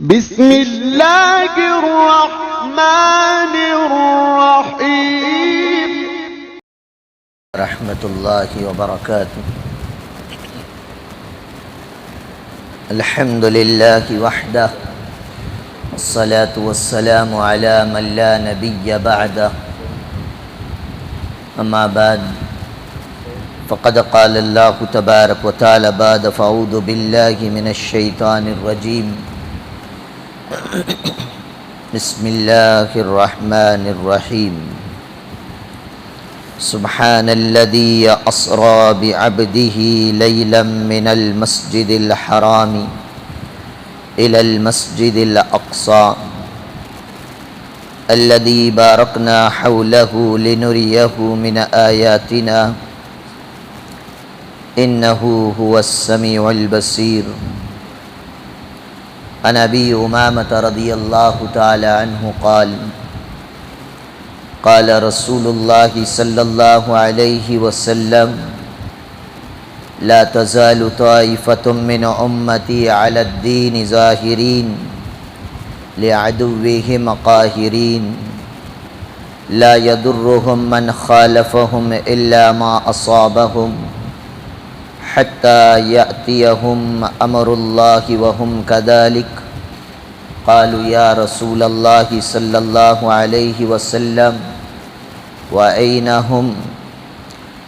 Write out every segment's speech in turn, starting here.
بسم اللہ الرحمن الرحیم رحمۃ اللہ وبرکاتہ۔ الحمد للہ وحدہ والصلاة والسلام علی من لا نبی بعدہ، اما بعد فقد قال اللہ تبارک وتعالی بعد فاعوذ باللہ من الشیطان الرجیم، بسم اللہ الرحمن الرحیم۔ سبحان الذي أسرى بعبده ليلا من المسجد الحرام إلى المسجد الأقصى الذي باركنا حوله لنريه من آياتنا إنه هو السميع البصير۔ عن أبي أمامة رضي الله تعالى عنه قال قال رسول الله صلى الله عليه وسلم لا تزال طائفة من أمتي على الدين ظاهرين لعدوهم قاهرين لا يضرهم من خالفهم إلا ما أصابهم حتى يأتيهم أمر الله وهم كذلك۔ قالوا يا رسول الله صلى الله عليه وسلم وأين هم؟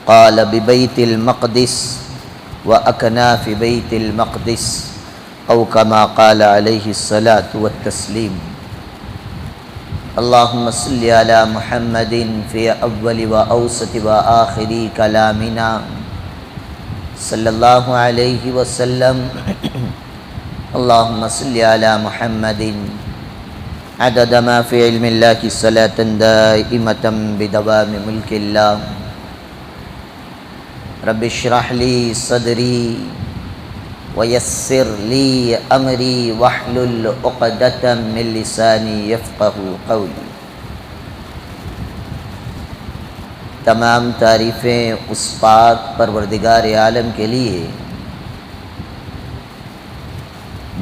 قال ببيت المقدس وأكناف بيت المقدس، أو كما قال عليه الصلاة والتسليم۔ اللهم صل على محمد في أول وأوسط وآخر كلامنا صلى الله عليه وسلم۔ اللهم صل على محمد عدد ما في علم الله صلاة دائمة بدوام ملك الله۔ رب اشرح لي صدري ويسر لي أمري واحلل عقدة من لساني يفقه قولي۔ تمام تعریفیں اس پاک پروردگار عالم کے لیے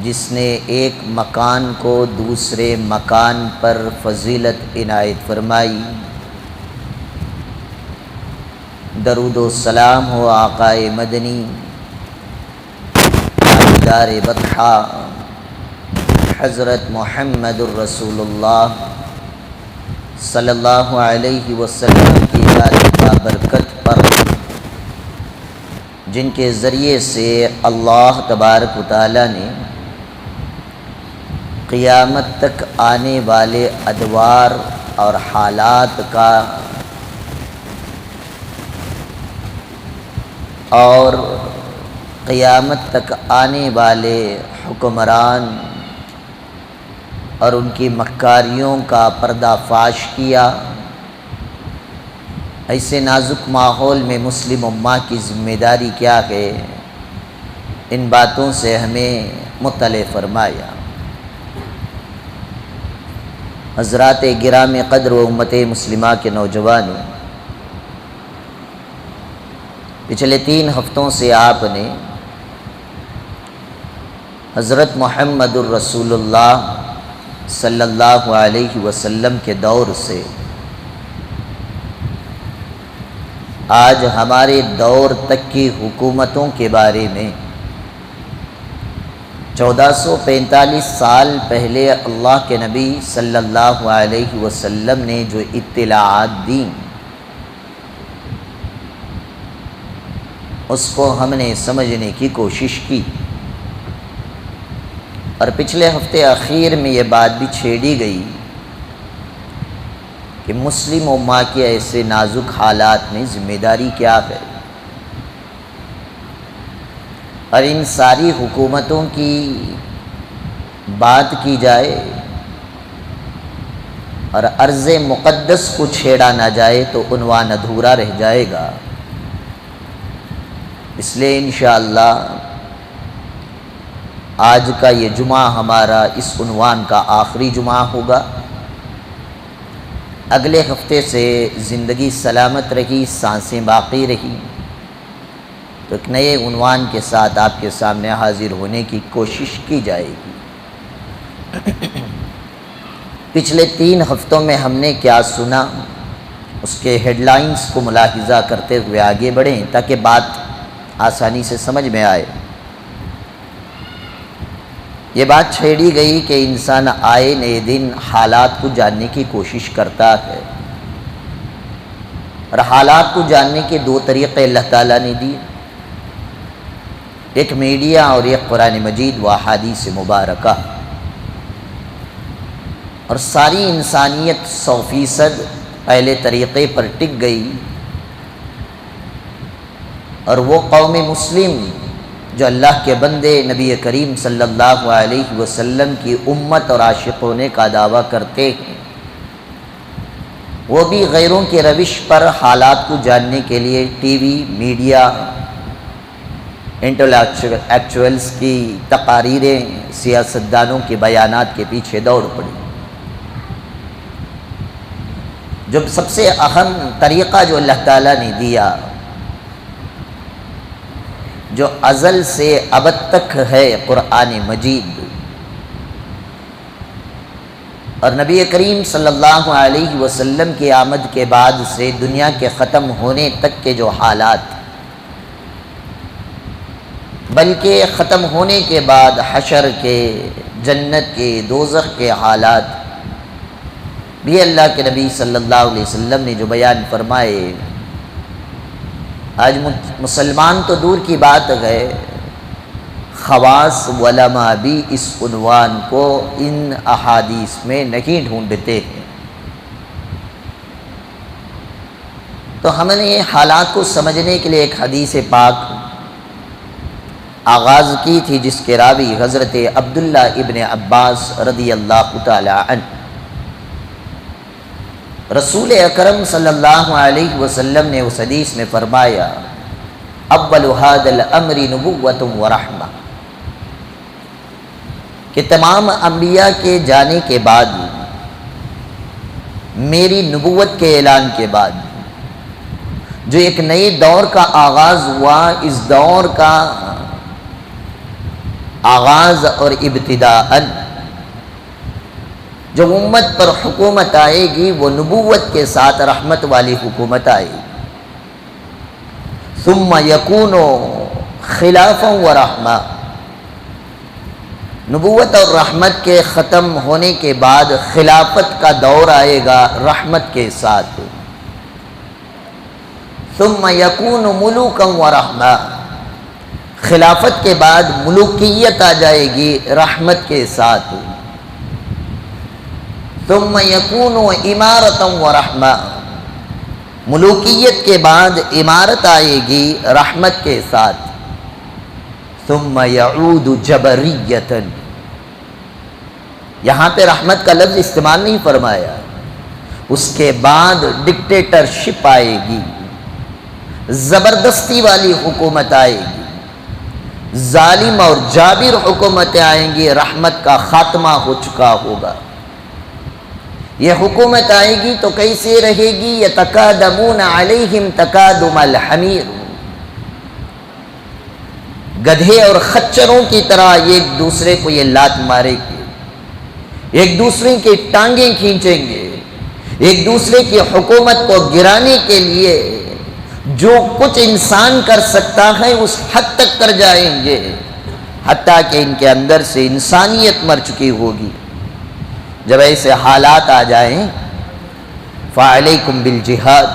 جس نے ایک مکان کو دوسرے مکان پر فضیلت عنایت فرمائی۔ درود و سلام ہو آقائے مدنی تاجدار بطحا حضرت محمد الرسول اللہ صلی اللہ علیہ وسلم کی ذات برکت پر، جن کے ذریعے سے اللہ تبارک و تعالی نے قیامت تک آنے والے ادوار اور حالات کا اور قیامت تک آنے والے حکمران اور ان کی مکاریوں کا پردہ فاش کیا۔ ایسے نازک ماحول میں مسلم امہ کی ذمہ داری کیا ہے، ان باتوں سے ہمیں مطلع فرمایا۔ حضرات گرام قدر و امت مسلمہ کے نوجوانوں، پچھلے 3 ہفتوں سے آپ نے حضرت محمد الرسول اللہ صلی اللہ علیہ وسلم کے دور سے آج ہمارے دور تک کی حکومتوں کے بارے میں 1445 سال پہلے اللہ کے نبی صلی اللہ علیہ وسلم نے جو اطلاعات دیں اس کو ہم نے سمجھنے کی کوشش کی، اور پچھلے ہفتے اخیر میں یہ بات بھی چھیڑی گئی کہ مسلم امہ کے ایسے نازک حالات میں ذمہ داری کیا ہے، اور ان ساری حکومتوں کی بات کی جائے اور ارض مقدس کو چھیڑا نہ جائے تو عنوان ادھورا رہ جائے گا۔ اس لیے انشاءاللہ آج کا یہ جمعہ ہمارا اس عنوان کا آخری جمعہ ہوگا۔ اگلے ہفتے سے زندگی سلامت رہی، سانسیں باقی رہی تو ایک نئے عنوان کے ساتھ آپ کے سامنے حاضر ہونے کی کوشش کی جائے گی۔ پچھلے 3 ہفتوں میں ہم نے کیا سنا، اس کے ہیڈ لائنز کو ملاحظہ کرتے ہوئے آگے بڑھیں تاکہ بات آسانی سے سمجھ میں آئے۔ یہ بات چھیڑی گئی کہ انسان آئے نئے دن حالات کو جاننے کی کوشش کرتا ہے، اور حالات کو جاننے کے 2 طریقے اللہ تعالیٰ نے دیے، ایک میڈیا اور ایک قرآن مجید و احادیث مبارکہ، اور ساری انسانیت 100% پہلے طریقے پر ٹک گئی، اور وہ قوم مسلم جو اللہ کے بندے نبی کریم صلی اللہ علیہ وسلم کی امت اور عاشق ہونے کا دعویٰ کرتے ہیں، وہ بھی غیروں کی روش پر حالات کو جاننے کے لیے ٹی وی، میڈیا، انٹلیکچوئلز کی تقاریریں، سیاستدانوں کے بیانات کے پیچھے دوڑ پڑی۔ جب سب سے اہم طریقہ جو اللہ تعالیٰ نے دیا، جو ازل سے ابد تک ہے، قرآن مجید، اور نبی کریم صلی اللہ علیہ وسلم کی آمد کے بعد سے دنیا کے ختم ہونے تک کے جو حالات، بلکہ ختم ہونے کے بعد حشر کے، جنت کے، دوزخ کے حالات بھی اللہ کے نبی صلی اللہ علیہ وسلم نے جو بیان فرمائے۔ آج مسلمان تو دور کی بات ہے، خواص علماء بھی اس عنوان کو ان احادیث میں نہیں ڈھونڈتے ہیں۔ تو ہم نے حالات کو سمجھنے کے لیے ایک حدیث پاک آغاز کی تھی، جس کے راوی حضرت عبداللہ ابن عباس رضی اللہ تعالی عنہ۔ رسول اکرم صلی اللہ علیہ وسلم نے اس حدیث میں فرمایا، اول ھذا الامر نبوۃ و رحمہ، کہ تمام انبیاء کے جانے کے بعد، میری نبوت کے اعلان کے بعد جو ایک نئے دور کا آغاز ہوا، اس دور کا آغاز اور ابتداءً جو امت پر حکومت آئے گی، وہ نبوت کے ساتھ رحمت والی حکومت آئے گی۔ ثم یکون خلافا و رحمہ، نبوت اور رحمت کے ختم ہونے کے بعد خلافت کا دور آئے گا رحمت کے ساتھ۔ ثم یکون ملوکا و رحمہ، خلافت کے بعد ملوکیت آ جائے گی رحمت کے ساتھ۔ ثم یکون امارتا و رحمہ، ملوکیت کے بعد امارت آئے گی رحمت کے ساتھ۔ ثم یعود جبریتا، یہاں پہ رحمت کا لفظ استعمال نہیں فرمایا، اس کے بعد ڈکٹیٹرشپ آئے گی، زبردستی والی حکومت آئے گی، ظالم اور جابر حکومتیں آئیں گی، رحمت کا خاتمہ ہو چکا ہوگا۔ یہ حکومت آئے گی تو کیسے رہے گی؟ یتکادمون علیہم تکادم الحمیر، گدھے اور خچروں کی طرح ایک دوسرے کو یہ لات مارے گی، ایک دوسرے کی ٹانگیں کھینچیں گے، ایک دوسرے کی حکومت کو گرانے کے لیے جو کچھ انسان کر سکتا ہے اس حد تک کر جائیں گے، حتیٰ کہ ان کے اندر سے انسانیت مر چکی ہوگی۔ جب ایسے حالات آ جائیں، فعلیکم بالجہاد،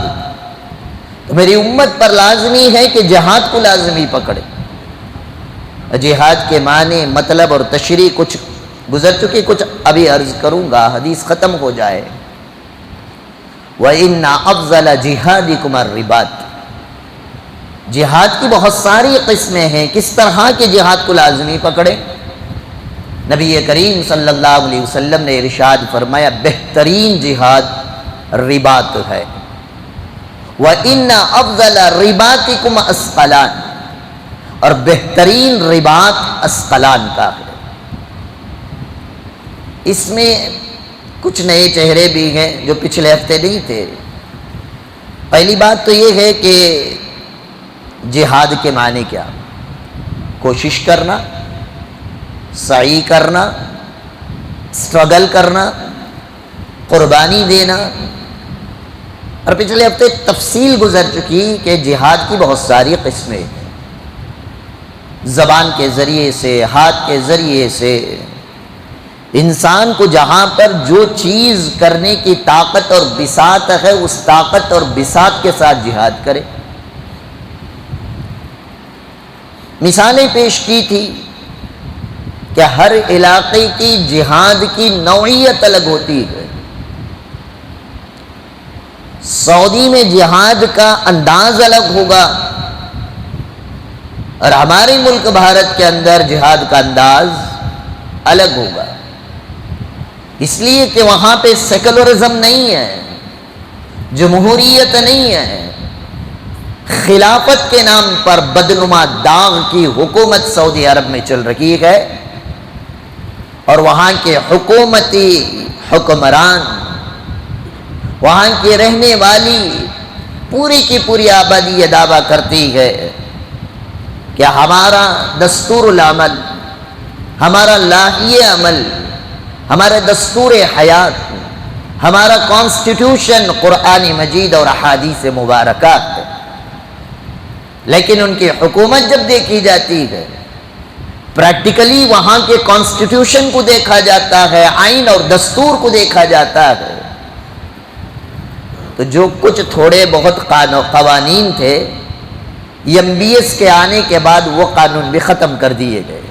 تو میری امت پر لازمی ہے کہ جہاد کو لازمی پکڑے۔ جہاد کے معنی، مطلب اور تشریح کچھ گزر چکی، کچھ ابھی عرض کروں گا، حدیث ختم ہو جائے۔ وَإِنَّ أَفْضَلَ جِهَادِكُمْ الرِّبَاطُ، جہاد کی بہت ساری قسمیں ہیں، کس طرح کے جہاد کو لازمی پکڑے؟ نبی کریم صلی اللہ علیہ وسلم نے ارشاد فرمایا، بہترین جہاد رباط ہے۔ وَإِنَّ أَفْضَلَ رِبَاطِكُمْ أَثْقَلَانِ، اور بہترین رباط اسقلان کا ہے۔ اس میں کچھ نئے چہرے بھی ہیں جو پچھلے ہفتے نہیں تھے۔ پہلی بات تو یہ ہے کہ جہاد کے معنی کیا؟ کوشش کرنا، سعی کرنا، اسٹرگل کرنا، قربانی دینا. اور پچھلے ہفتے تفصیل گزر چکی کہ جہاد کی بہت ساری قسمیں، زبان کے ذریعے سے، ہاتھ کے ذریعے سے. انسان کو جہاں پر جو چیز کرنے کی طاقت اور بساط ہے اس طاقت اور بساط کے ساتھ جہاد کرے. مثالیں پیش کی تھی کہ ہر علاقے کی جہاد کی نوعیت الگ ہوتی ہے. سعودی میں جہاد کا انداز الگ ہوگا اور ہمارے ملک بھارت کے اندر جہاد کا انداز الگ ہوگا. اس لیے کہ وہاں پہ سیکولرزم نہیں ہے، جمہوریت نہیں ہے، خلافت کے نام پر بدنما داغ کی حکومت سعودی عرب میں چل رہی ہے. اور وہاں کے حکومتی حکمران، وہاں کی رہنے والی پوری کی پوری آبادی یہ دعویٰ کرتی ہے کہ ہمارا دستور العمل، ہمارا لاہی عمل، ہمارا دستور حیات، ہمارا کانسٹیٹیوشن قرآن مجید اور احادیث مبارکہ ہے. لیکن ان کی حکومت جب دیکھی جاتی ہے، پریکٹیکلی وہاں کے کانسٹیٹیوشن کو دیکھا جاتا ہے، آئین اور دستور کو دیکھا جاتا ہے، تو جو کچھ تھوڑے بہت قوانین تھے MBS کے آنے کے بعد وہ قانون بھی ختم کر دیے گئے.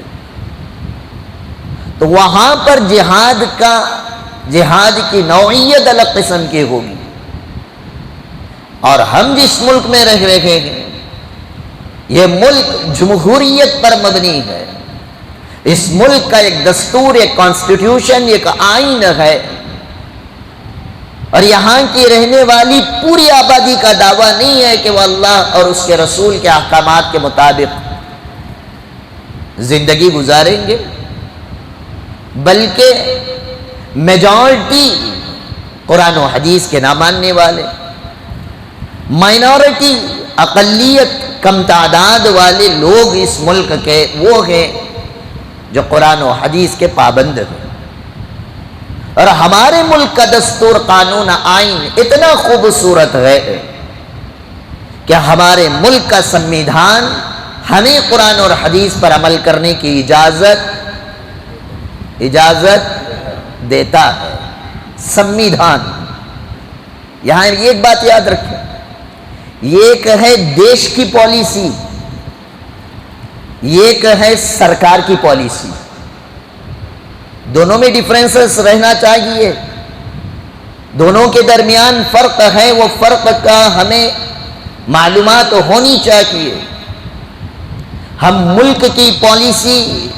تو وہاں پر جہاد کی نوعیت الگ قسم کی ہوگی. اور ہم جس ملک میں رہ رہے ہیں یہ ملک جمہوریت پر مبنی ہے. اس ملک کا ایک دستور، ایک کانسٹیٹیوشن، ایک آئین ہے. اور یہاں کی رہنے والی پوری آبادی کا دعویٰ نہیں ہے کہ وہ اللہ اور اس کے رسول کے احکامات کے مطابق زندگی گزاریں گے، بلکہ میجورٹی قرآن و حدیث کے نہ ماننے والے، مائنورٹی اقلیت کم تعداد والے لوگ اس ملک کے وہ ہیں جو قرآن و حدیث کے پابند ہیں. اور ہمارے ملک کا دستور، قانون، آئین اتنا خوبصورت ہے کہ ہمارے ملک کا سنویدھان ہمیں قرآن اور حدیث پر عمل کرنے کی اجازت دیتا ہے. سنویدھان. یہاں ایک بات یاد رکھیں، ایک ہے دیش کی پالیسی، ایک ہے سرکار کی پالیسی. دونوں میں ڈیفرنسز رہنا چاہیے، دونوں کے درمیان فرق ہے، وہ فرق کا ہمیں معلومات ہونی چاہیے. ہم ملک کی پالیسی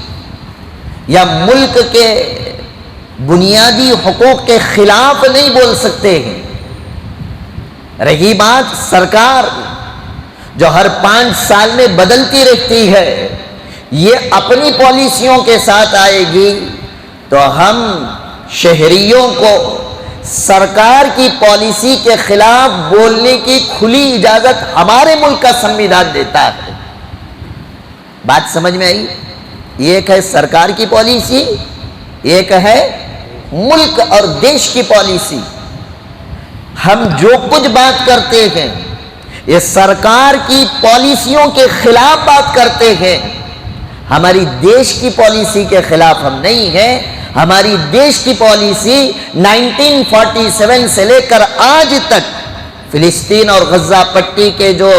یا ملک کے بنیادی حقوق کے خلاف نہیں بول سکتے ہیں. رہی بات سرکار جو ہر 5 سال میں بدلتی رہتی ہے، یہ اپنی پالیسیوں کے ساتھ آئے گی تو ہم شہریوں کو سرکار کی پالیسی کے خلاف بولنے کی کھلی اجازت ہمارے ملک کا سنویدھان دیتا ہے. بات سمجھ میں آئی؟ ایک ہے سرکار کی پالیسی، ایک ہے ملک اور دیش کی پالیسی. ہم جو کچھ بات کرتے ہیں یہ سرکار کی پالیسیوں کے خلاف بات کرتے ہیں. ہماری دیش کی پالیسی کے خلاف ہم نہیں ہیں. ہماری دیش کی پالیسی 1947 سے لے کر آج تک فلسطین اور غزہ پٹی کے جو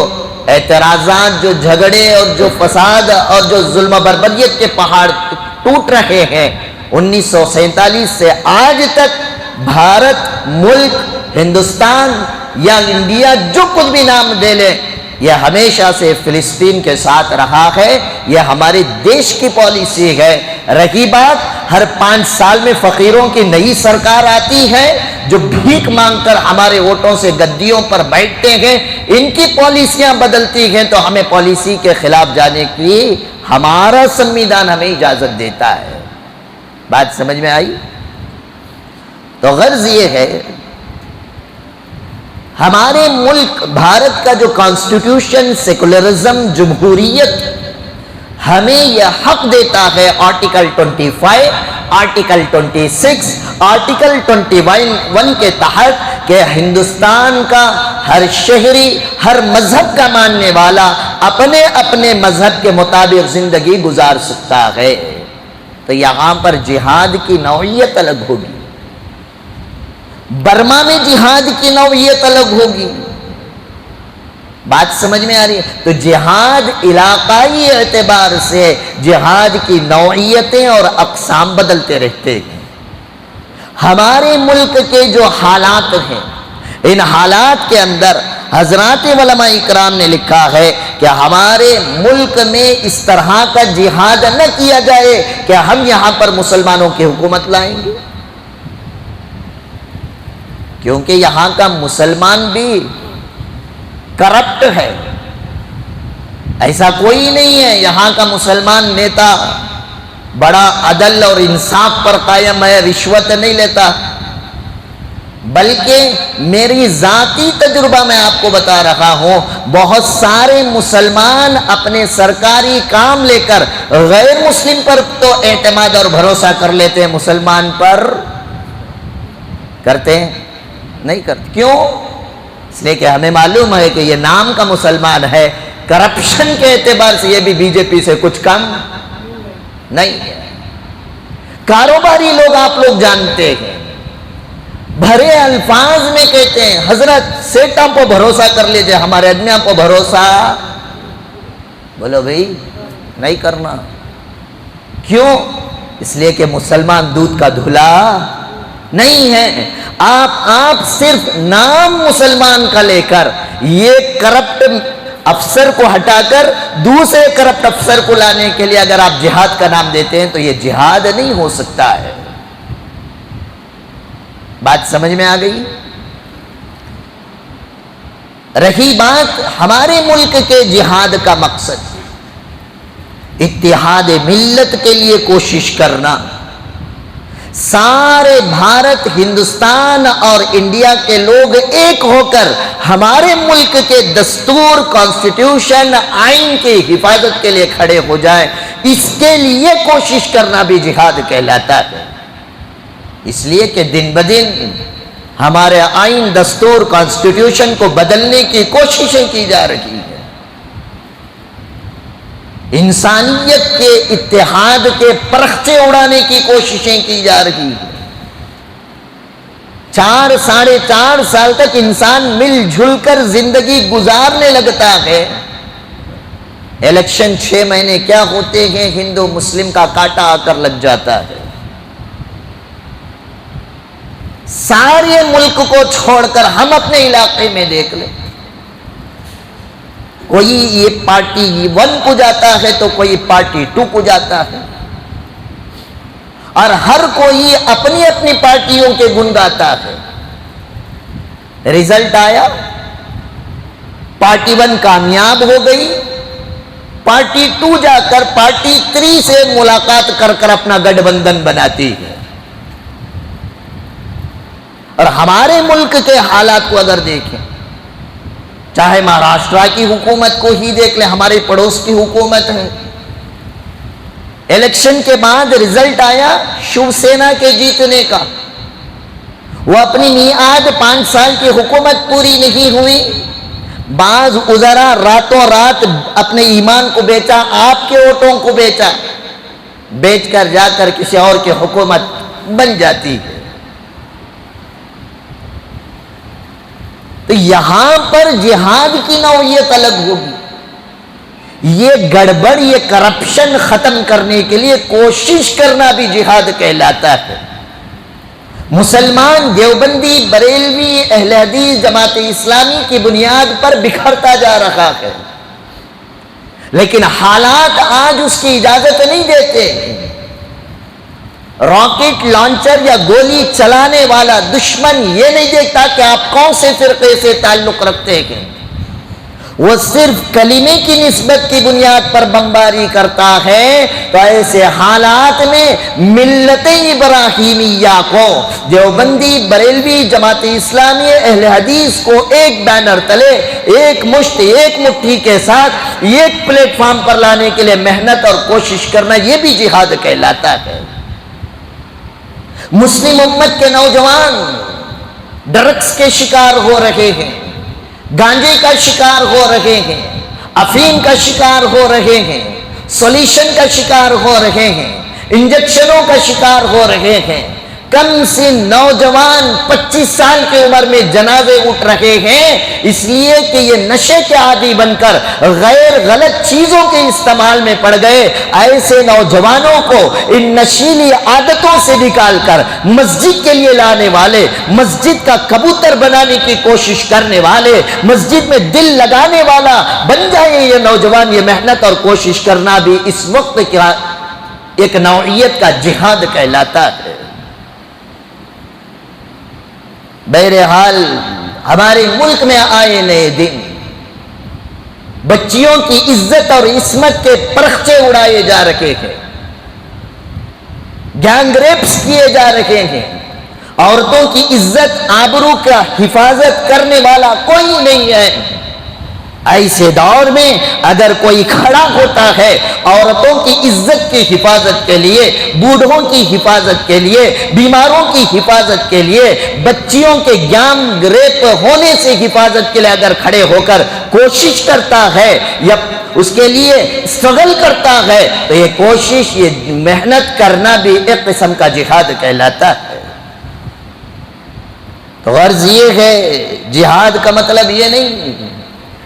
اعتراضات، جو جھگڑے اور جو فساد اور جو ظلم و بربریت کے پہاڑ ٹوٹ رہے ہیں، 1947 سے آج تک بھارت ملک، ہندوستان یا انڈیا، جو کچھ بھی نام دے لیں، یہ ہمیشہ سے فلسطین کے ساتھ رہا ہے. یہ ہمارے دیش کی پالیسی ہے. رہی بات ہر 5 سال میں فقیروں کی نئی سرکار آتی ہے جو بھیک مانگ کر ہمارے ووٹوں سے گدیوں پر بیٹھتے ہیں، ان کی پالیسیاں بدلتی ہیں تو ہمیں پالیسی کے خلاف جانے کی ہمارا سنویدھان ہمیں اجازت دیتا ہے. بات سمجھ میں آئی؟ تو غرض یہ ہے ہمارے ملک بھارت کا جو کانسٹیٹیوشن، سیکولرزم، جمہوریت ہمیں یہ حق دیتا ہے، آرٹیکل 25 آرٹیکل 26 آرٹیکل 21 کے تحت کہ ہندوستان کا ہر شہری ہر مذہب کا ماننے والا اپنے اپنے مذہب کے مطابق زندگی گزار سکتا ہے. تو یہاں پر جہاد کی نوعیت الگ ہوگی، برما میں جہاد کی نوعیت الگ ہوگی. بات سمجھ میں آ رہی ہے؟ تو جہاد علاقائی اعتبار سے جہاد کی نوعیتیں اور اقسام بدلتے رہتے ہیں. ہمارے ملک کے جو حالات ہیں، ان حالات کے اندر حضرات علماء اکرام نے لکھا ہے کہ ہمارے ملک میں اس طرح کا جہاد نہ کیا جائے کہ ہم یہاں پر مسلمانوں کی حکومت لائیں گے، کیونکہ یہاں کا مسلمان بھی کرپٹ ہے. ایسا کوئی نہیں ہے یہاں کا مسلمان نیتا بڑا عدل اور انصاف پر قائم ہے، رشوت نہیں لیتا. بلکہ میری ذاتی تجربہ میں آپ کو بتا رہا ہوں، بہت سارے مسلمان اپنے سرکاری کام لے کر غیر مسلم پر تو اعتماد اور بھروسہ کر لیتے ہیں، مسلمان پر کرتے ہیں نہیں کرتے. کیوں؟ اس لیے کہ ہمیں معلوم ہے کہ یہ نام کا مسلمان ہے، کرپشن کے اعتبار سے یہ بھی بی جے پی سے کچھ کم نہیں ہے. کاروباری لوگ آپ لوگ جانتے ہیں، بھرے الفاظ میں کہتے ہیں حضرت سیٹوں پر بھروسہ کر لیجئے، ہمارے آدمیوں پر بھروسہ بولو بھائی نہیں کرنا. کیوں؟ اس لیے کہ مسلمان دودھ کا دھلا نہیں ہے. آپ صرف نام مسلمان کا لے کر یہ کرپٹ افسر کو ہٹا کر دوسرے کرپٹ افسر کو لانے کے لیے اگر آپ جہاد کا نام دیتے ہیں تو یہ جہاد نہیں ہو سکتا ہے. بات سمجھ میں آ گئی؟ رہی بات ہمارے ملک کے جہاد کا مقصد، اتحاد ملت کے لیے کوشش کرنا. سارے بھارت، ہندوستان اور انڈیا کے لوگ ایک ہو کر ہمارے ملک کے دستور، کانسٹیٹیوشن، آئین کی حفاظت کے لیے کھڑے ہو جائیں، اس کے لیے کوشش کرنا بھی جہاد کہلاتا ہے. اس لیے کہ دن بدن ہمارے آئین، دستور، کانسٹیٹیوشن کو بدلنے کی کوششیں کی جا رہی ہیں، انسانیت کے اتحاد کے پرخچے اڑانے کی کوششیں کی جا رہی ہیں. 4-4.5 سال تک انسان مل جل کر زندگی گزارنے لگتا ہے. الیکشن 6 مہینے کیا ہوتے ہیں، ہندو مسلم کا کاٹا آ کر لگ جاتا ہے. سارے ملک کو چھوڑ کر ہم اپنے علاقے میں دیکھ لیں، کوئی یہ پارٹی 1 کو جاتا ہے تو کوئی پارٹی 2 کو جاتا ہے، اور ہر کوئی اپنی اپنی پارٹیوں کے گن گاتا ہے. رزلٹ آیا، پارٹی 1 کامیاب ہو گئی، پارٹی 2 جا کر پارٹی 3 سے ملاقات کر کر اپنا گٹھ بندھن بناتی ہے. اور ہمارے ملک کے حالات کو اگر دیکھیں، چاہے مہاراشٹرا کی حکومت کو ہی دیکھ لیں، ہمارے پڑوس کی حکومت ہے. الیکشن کے بعد رزلٹ آیا شیو سینا کے جیتنے کا، وہ اپنی میعاد 5 سال کی حکومت پوری نہیں ہوئی، بعض وزراء راتوں رات اپنے ایمان کو بیچا، آپ کے ووٹوں کو بیچا، بیچ کر جا کر کسی اور کی حکومت بن جاتی ہے. تو یہاں پر جہاد کی نوعیت الگ ہوگی. یہ گڑبڑ، یہ کرپشن ختم کرنے کے لیے کوشش کرنا بھی جہاد کہلاتا ہے. مسلمان دیوبندی، بریلوی، اہل حدیث، جماعت اسلامی کی بنیاد پر بکھرتا جا رہا ہے، لیکن حالات آج اس کی اجازت نہیں دیتے. راکٹ لانچر یا گولی چلانے والا دشمن یہ نہیں دیکھتا کہ آپ کون سے فرقے سے تعلق رکھتے ہیں، وہ صرف کلمے کی نسبت کی بنیاد پر بمباری کرتا ہے. تو ایسے حالات میں ملت ابراہیمیہ کو، دیوبندی، بریلوی، جماعت اسلامی، اہل حدیث کو ایک بینر تلے، ایک مٹھی کے ساتھ ایک پلیٹ فارم پر لانے کے لیے محنت اور کوشش کرنا، یہ بھی جہاد کہلاتا ہے. مسلم امت کے نوجوان ڈرگس کے شکار ہو رہے ہیں، گانجے کا شکار ہو رہے ہیں، افیم کا شکار ہو رہے ہیں، سولیشن کا شکار ہو رہے ہیں، انجیکشنوں کا شکار ہو رہے ہیں۔ کم سے نوجوان 25 سال کی عمر میں جنازے اٹھ رہے ہیں، اس لیے کہ یہ نشے کے عادی بن کر غیر غلط چیزوں کے استعمال میں پڑ گئے۔ ایسے نوجوانوں کو ان نشیلی عادتوں سے نکال کر مسجد کے لیے لانے والے، مسجد کا کبوتر بنانے کی کوشش کرنے والے، مسجد میں دل لگانے والا بن جائے یہ نوجوان، یہ محنت اور کوشش کرنا بھی اس وقت کا ایک نوعیت کا جہاد کہلاتا ہے۔ بہرحال ہمارے ملک میں آئے نئے دن بچیوں کی عزت اور عصمت کے پرخچے اڑائے جا رہے ہیں، گینگ ریپس کیے جا رہے ہیں، عورتوں کی عزت آبرو کا حفاظت کرنے والا کوئی نہیں ہے۔ ایسے دور میں اگر کوئی کھڑا ہوتا ہے عورتوں کی عزت کی حفاظت کے لیے، بوڑھوں کی حفاظت کے لیے، بیماروں کی حفاظت کے لیے، بچیوں کے گینگ ریپ ہونے سے حفاظت کے لیے اگر کھڑے ہو کر کوشش کرتا ہے یا اس کے لیے اسٹرگل کرتا ہے، تو یہ کوشش، یہ محنت کرنا بھی ایک قسم کا جہاد کہلاتا ہے۔ تو غرض یہ ہے، جہاد کا مطلب یہ نہیں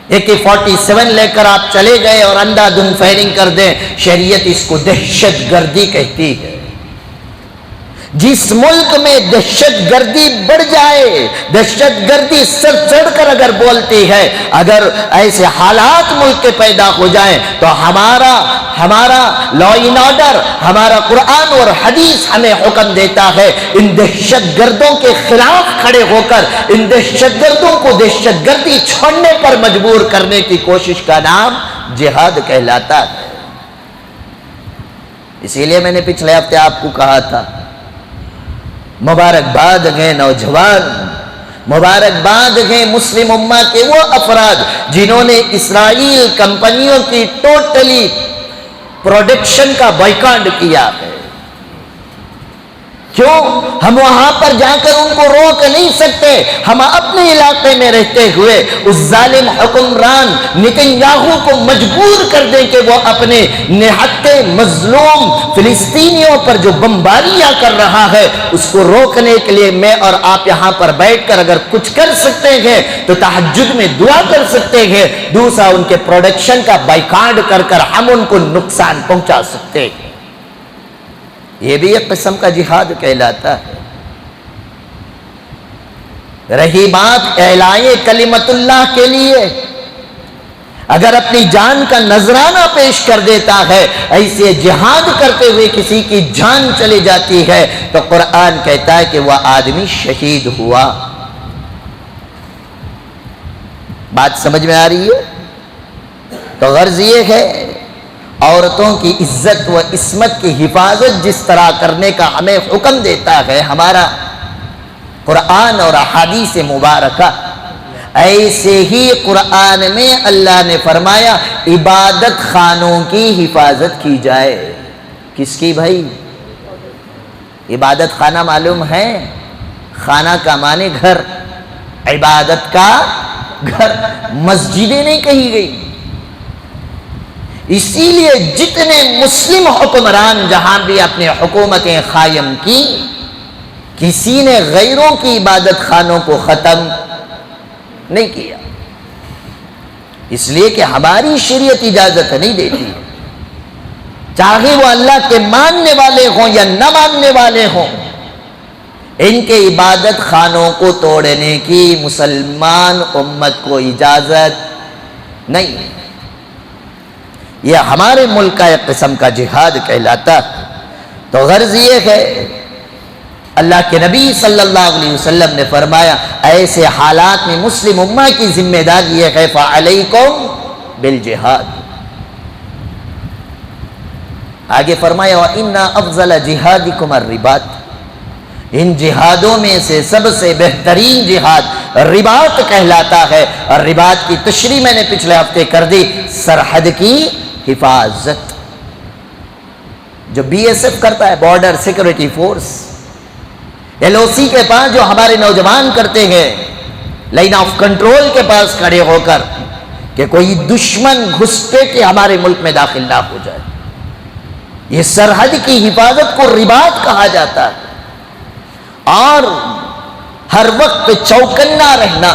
AK-47 لے کر آپ چلے گئے اور اندھا دھند فائرنگ کر دیں۔ شریعت اس کو دہشت گردی کہتی ہے۔ جس ملک میں دہشت گردی بڑھ جائے، دہشت گردی سر چڑھ کر اگر بولتی ہے، اگر ایسے حالات ملک کے پیدا ہو جائیں، تو ہمارا لا اینڈ آرڈر، ہمارا قرآن اور حدیث ہمیں حکم دیتا ہے ان دہشت گردوں کے خلاف کھڑے ہو کر ان دہشت گردوں کو دہشت گردی چھوڑنے پر مجبور کرنے کی کوشش کا نام جہاد کہلاتا ہے۔ اسی لیے میں نے پچھلے ہفتے آپ کو کہا تھا، مبارکباد ہیں نوجوان، مبارکباد ہیں مسلم امہ کے وہ افراد جنہوں نے اسرائیل کمپنیوں کی ٹوٹلی پروڈکشن کا بائیکاٹ کیا ہے۔ کیوں؟ ہم وہاں پر جا کر ان کو روک نہیں سکتے۔ ہم اپنے علاقے میں رہتے ہوئے اس ظالم حکمران نتنیاہو کو مجبور کر دیں کہ وہ اپنے نہتے مظلوم فلسطینیوں پر جو بمباریاں کر رہا ہے اس کو روکنے کے لیے میں اور آپ یہاں پر بیٹھ کر اگر کچھ کر سکتے ہیں تو تہجد میں دعا کر سکتے ہیں، دوسرا ان کے پروڈکشن کا بائیکاٹ کر کر ہم ان کو نقصان پہنچا سکتے ہیں۔ یہ بھی ایک قسم کا جہاد کہلاتا ہے۔ رہی بات اعلائے کلمت اللہ کے لیے، اگر اپنی جان کا نذرانہ پیش کر دیتا ہے، ایسے جہاد کرتے ہوئے کسی کی جان چلی جاتی ہے، تو قرآن کہتا ہے کہ وہ آدمی شہید ہوا۔ بات سمجھ میں آ رہی ہے؟ تو غرض یہ ہے، عورتوں کی عزت و عصمت کی حفاظت جس طرح کرنے کا ہمیں حکم دیتا ہے ہمارا قرآن اور احادیث مبارکہ، ایسے ہی قرآن میں اللہ نے فرمایا عبادت خانوں کی حفاظت کی جائے۔ کس کی بھائی؟ عبادت خانہ معلوم ہے؟ خانہ کا معنی گھر، عبادت کا گھر، مسجدیں نہیں کہی گئی۔ اسی لیے جتنے مسلم حکمران جہاں بھی اپنے حکومتیں قائم کی، کسی نے غیروں کی عبادت خانوں کو ختم نہیں کیا، اس لیے کہ ہماری شریعت اجازت نہیں دیتی، چاہے وہ اللہ کے ماننے والے ہوں یا نہ ماننے والے ہوں، ان کے عبادت خانوں کو توڑنے کی مسلمان امت کو اجازت نہیں ہے۔ یہ ہمارے ملک کا ایک قسم کا جہاد کہلاتا ہے۔ تو غرض یہ ہے، اللہ کے نبی صلی اللہ علیہ وسلم نے فرمایا ایسے حالات میں مسلم امہ کی ذمہ داری یہ ہے فعلیکم بالجہاد۔ آگے فرمایا وَإِنَّا أَفْضَلَ جِهَادِكُمْ الرِّبَاطِ، ان جہادوں میں سے سب سے بہترین جہاد رباط کہلاتا ہے، اور رباط کی تشریح میں نے پچھلے ہفتے کر دی، سرحد کی حفاظت جو BSF کرتا ہے، بارڈر سیکورٹی فورس، LOC کے پاس جو ہمارے نوجوان کرتے ہیں، لائن آف کنٹرول کے پاس کھڑے ہو کر، کہ کوئی دشمن گھسپیٹ کے ہمارے ملک میں داخل نہ ہو جائے. یہ سرحد کی حفاظت کو رباط کہا جاتا ہے، اور ہر وقت چوکنا رہنا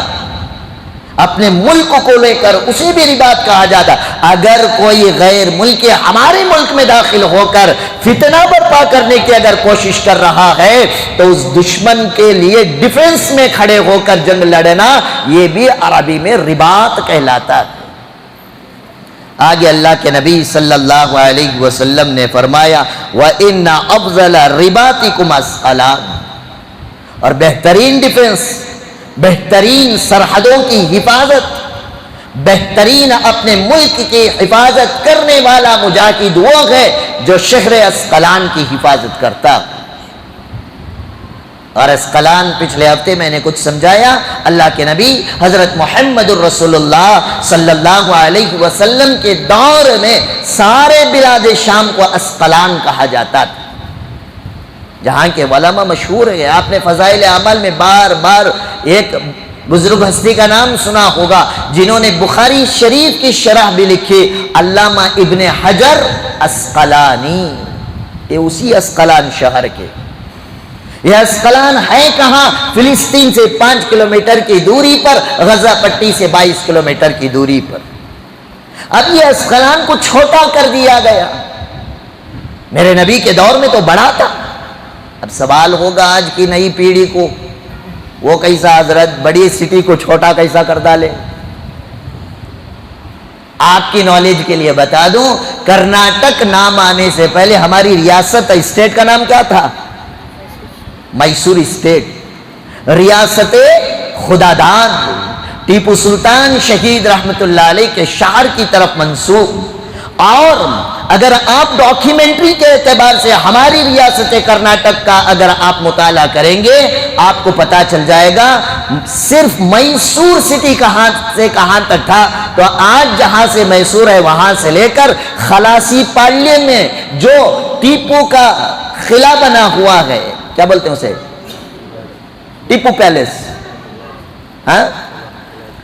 اپنے ملک کو لے کر، اسے بھی رباط کہا جاتا ہے. اگر کوئی غیر ملک ہمارے ملک میں داخل ہو کر فتنہ برپا کرنے کی اگر کوشش کر رہا ہے تو اس دشمن کے لیے ڈیفنس میں کھڑے ہو کر جنگ لڑنا، یہ بھی عربی میں رباط کہلاتا ہے. آگے اللہ کے نبی صلی اللہ علیہ وسلم نے فرمایا وَإِنَّ أَفْضَلَ رِبَاطِكُمْ الصَّلَاةُ، اور بہترین ڈیفنس، بہترین سرحدوں کی حفاظت، بہترین اپنے ملک کی حفاظت کرنے والا مجاہد وہ ہے جو شہر اسقلان کی حفاظت کرتا. اور اسقلان پچھلے ہفتے میں نے کچھ سمجھایا. اللہ کے نبی حضرت محمد الرسول اللہ صلی اللہ علیہ وسلم کے دور میں سارے بلاد شام کو اسقلان کہا جاتا تھا، جہاں کے علماء مشہور ہیں. آپ نے فضائل اعمال میں بار بار ایک بزرگ ہستی کا نام سنا ہوگا جنہوں نے بخاری شریف کی شرح بھی لکھی، علامہ ابن حجر اسقلانی. یہ اسی اسقلان شہر کے. یہ اسقلان ہے کہاں؟ فلسطین سے 5 کلومیٹر کی دوری پر، غزہ پٹی سے 22 کلومیٹر کی دوری پر. اب یہ اسقلان کو چھوٹا کر دیا گیا. میرے نبی کے دور میں تو بڑا تھا. اب سوال ہوگا آج کی نئی پیڑھی کو، وہ کیسا حضرت بڑی سٹی کو چھوٹا کیسا کر ڈالے؟ آپ کی نالج کے لیے بتا دوں، کرناٹک نام آنے سے پہلے ہماری ریاست اسٹیٹ کا نام کیا تھا؟ میسور اسٹیٹ. ریاست خداداد، ٹیپو سلطان شہید رحمت اللہ علیہ کے شہر کی طرف منسوب. اور اگر آپ ڈاکیومنٹری کے اعتبار سے ہماری ریاست کرناٹک کا اگر آپ مطالعہ کریں گے، آپ کو پتا چل جائے گا صرف میسور سٹی کہاں سے کہاں تک تھا. تو آج جہاں سے میسور ہے وہاں سے لے کر خلاسی پالیے میں جو ٹیپو کا قلعہ بنا ہوا ہے، کیا بولتے ہیں اسے؟ ٹیپو پیلیس، ہاں،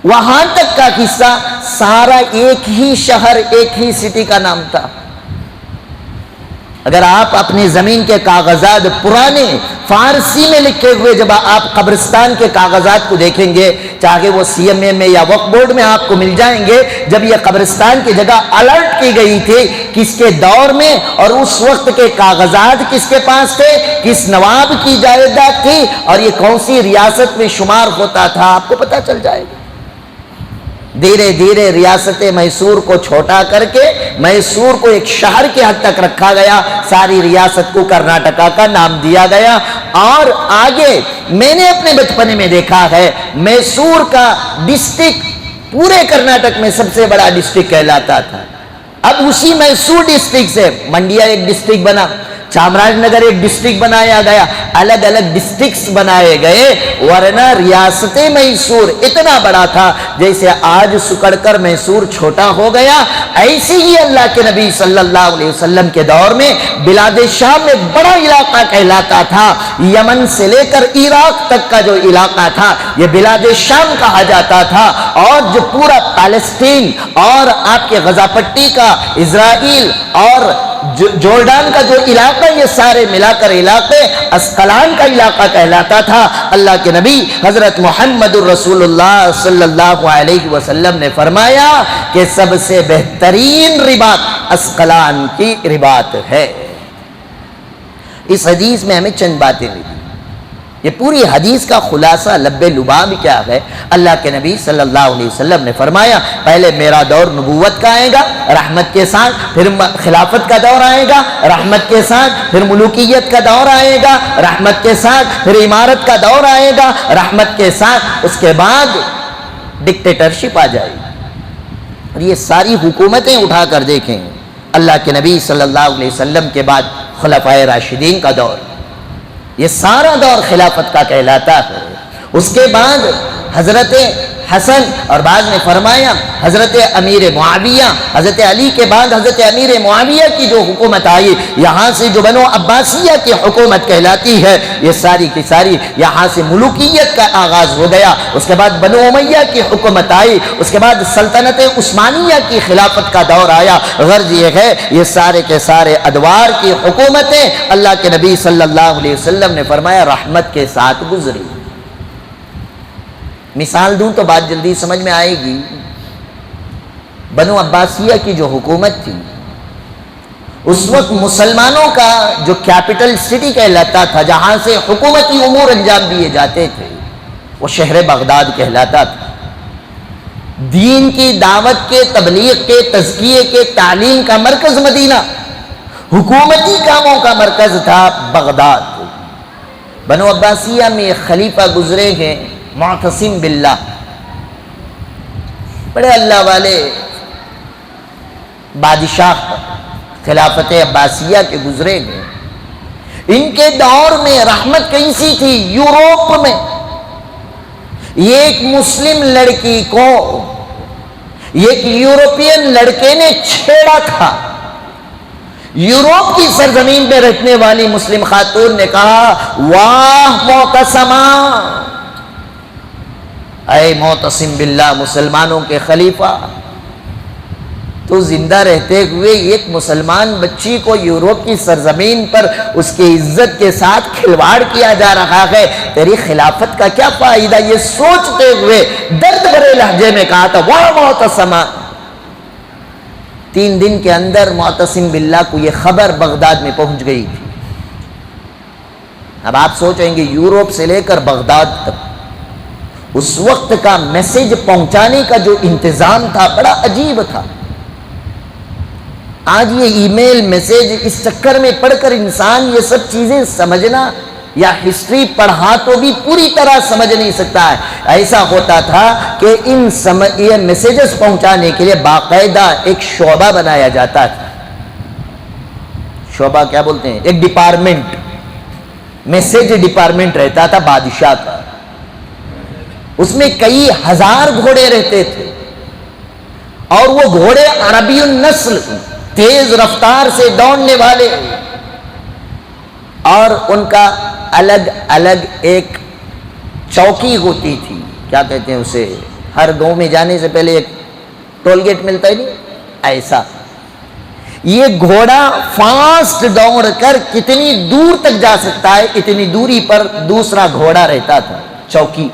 وہاں تک کا قصہ سارا ایک ہی شہر، ایک ہی سٹی کا نام تھا. اگر آپ اپنی زمین کے کاغذات پرانے فارسی میں لکھے ہوئے جب آپ قبرستان کے کاغذات کو دیکھیں گے، چاہے وہ CMA میں یا وقف بورڈ میں آپ کو مل جائیں گے، جب یہ قبرستان کی جگہ الرٹ کی گئی تھی کس کے دور میں، اور اس وقت کے کاغذات کس کے پاس تھے، کس نواب کی جائیداد تھی، اور یہ کون سی ریاست میں شمار ہوتا تھا، آپ کو پتہ چل جائے گا. دھیرے دھیرے ریاست میسور کو چھوٹا کر کے میسور کو ایک شہر کے حد تک رکھا گیا، ساری ریاست کو کرناٹکا کا نام دیا گیا. اور آگے میں نے اپنے بچپنے میں دیکھا ہے میسور کا ڈسٹرکٹ پورے کرناٹک میں سب سے بڑا ڈسٹرکٹ کہلاتا تھا. اب اسی میسور ڈسٹرکٹ سے منڈیا ایک ڈسٹرکٹ بنا، چامراج نگر ایک ڈسٹرکٹ بنایا گیا، الگ الگ ڈسٹرکٹس بنائے گئے. ورنہ ریاست میسور اتنا بڑا تھا جیسے آج سکڑ کر میسور چھوٹا ہو گیا. ایسے ہی اللہ کے نبی صلی اللہ علیہ وسلم کے دور میں بلاد شام میں بڑا علاقہ کہلاتا تھا. یمن سے لے کر عراق تک کا جو علاقہ تھا یہ بلاد شام کہا جاتا تھا. اور جو پورا پیلسٹین اور آپ کے غزہ پٹی کا، اسرائیل اور جورڈان کا جو علاقہ، یہ سارے ملا کر علاقے اسقلان کا علاقہ کہلاتا تھا. اللہ کے نبی حضرت محمد الرسول اللہ صلی اللہ علیہ وسلم نے فرمایا کہ سب سے بہترین رباط اسقلان کی رباط ہے. اس حدیث میں ہمیں چند باتیں ملی. یہ پوری حدیث کا خلاصہ لب لباب کیا ہے؟ اللہ کے نبی صلی اللہ علیہ وسلم نے فرمایا پہلے میرا دور نبوت کا آئے گا رحمت کے ساتھ، پھر خلافت کا دور آئے گا رحمت کے ساتھ، پھر ملوکیت کا دور آئے گا رحمت کے ساتھ، پھر امارت کا دور آئے گا رحمت کے ساتھ، اس کے بعد ڈکٹیٹرشپ آ جائے گی. اور یہ ساری حکومتیں اٹھا کر دیکھیں، اللہ کے نبی صلی اللہ علیہ وسلم کے بعد خلفائے راشدین کا دور، یہ سارا دور خلافت کا کہلاتا ہے. اس کے بعد حضرت حسن اور بعض نے فرمایا حضرت امیر معاویہ، حضرت علی کے بعد حضرت امیر معاویہ کی جو حکومت آئی، یہاں سے جو بنو عباسیہ کی حکومت کہلاتی ہے، یہ ساری کی ساری یہاں سے ملوکیت کا آغاز ہو گیا۔ اس کے بعد بنو امیہ کی حکومت آئی، اس کے بعد سلطنت عثمانیہ کی خلافت کا دور آیا۔ غرض یہ ہے یہ سارے کے سارے ادوار کی حکومتیں اللہ کے نبی صلی اللہ علیہ وسلم نے فرمایا رحمت کے ساتھ گزری۔ مثال دوں تو بات جلدی سمجھ میں آئے گی۔ بنو عباسیہ کی جو حکومت تھی، اس وقت مسلمانوں کا جو کیپٹل سٹی کہلاتا تھا، جہاں سے حکومتی امور انجام دیے جاتے تھے، وہ شہر بغداد کہلاتا تھا۔ دین کی دعوت کے، تبلیغ کے، تزکیے کے، تعلیم کا مرکز مدینہ، حکومتی کاموں کا مرکز تھا بغداد۔ بنو عباسیہ میں خلیفہ گزرے ہیں معتصم باللہ، بڑے اللہ والے بادشاہ خلافت عباسیہ کے گزرے ہیں۔ ان کے دور میں رحمت کیسی تھی؟ یوروپ میں ایک مسلم لڑکی کو ایک یورپین لڑکے نے چھیڑا تھا۔ یوروپ کی سرزمین پہ رہنے والی مسلم خاتون نے کہا واہ معتصمہ، اے معتصم باللہ مسلمانوں کے خلیفہ، تو زندہ رہتے ہوئے ایک مسلمان بچی کو یورپ کی سرزمین پر اس کی عزت کے ساتھ کھلواڑ کیا جا رہا ہے، تیری خلافت کا کیا فائدہ؟ یہ سوچتے ہوئے درد بھرے لہجے میں کہا تھا واہ معتصمہ۔ 3 دن کے اندر معتصم باللہ کو یہ خبر بغداد میں پہنچ گئی تھی۔ اب آپ سوچیں گے یورپ سے لے کر بغداد تک اس وقت کا میسج پہنچانے کا جو انتظام تھا بڑا عجیب تھا۔ آج یہ ای میل میسج اس چکر میں پڑھ کر انسان یہ سب چیزیں سمجھنا یا ہسٹری پڑھا تو بھی پوری طرح سمجھ نہیں سکتا ہے۔ ایسا ہوتا تھا کہ یہ میسیجز پہنچانے کے لیے باقاعدہ ایک شعبہ بنایا جاتا تھا۔ شعبہ کیا بولتے ہیں؟ ایک ڈپارٹمنٹ، میسیج ڈپارٹمنٹ رہتا تھا بادشاہ کا۔ اس میں کئی ہزار گھوڑے رہتے تھے، اور وہ گھوڑے عربی النسل، تیز رفتار سے دوڑنے والے، اور ان کا الگ الگ ایک چوکی ہوتی تھی۔ کیا کہتے ہیں اسے؟ ہر گاؤں میں جانے سے پہلے ایک ٹول گیٹ ملتا ہے نہیں، ایسا۔ یہ گھوڑا فاسٹ دوڑ کر کتنی دور تک جا سکتا ہے، اتنی دوری پر دوسرا گھوڑا رہتا تھا، چوکی۔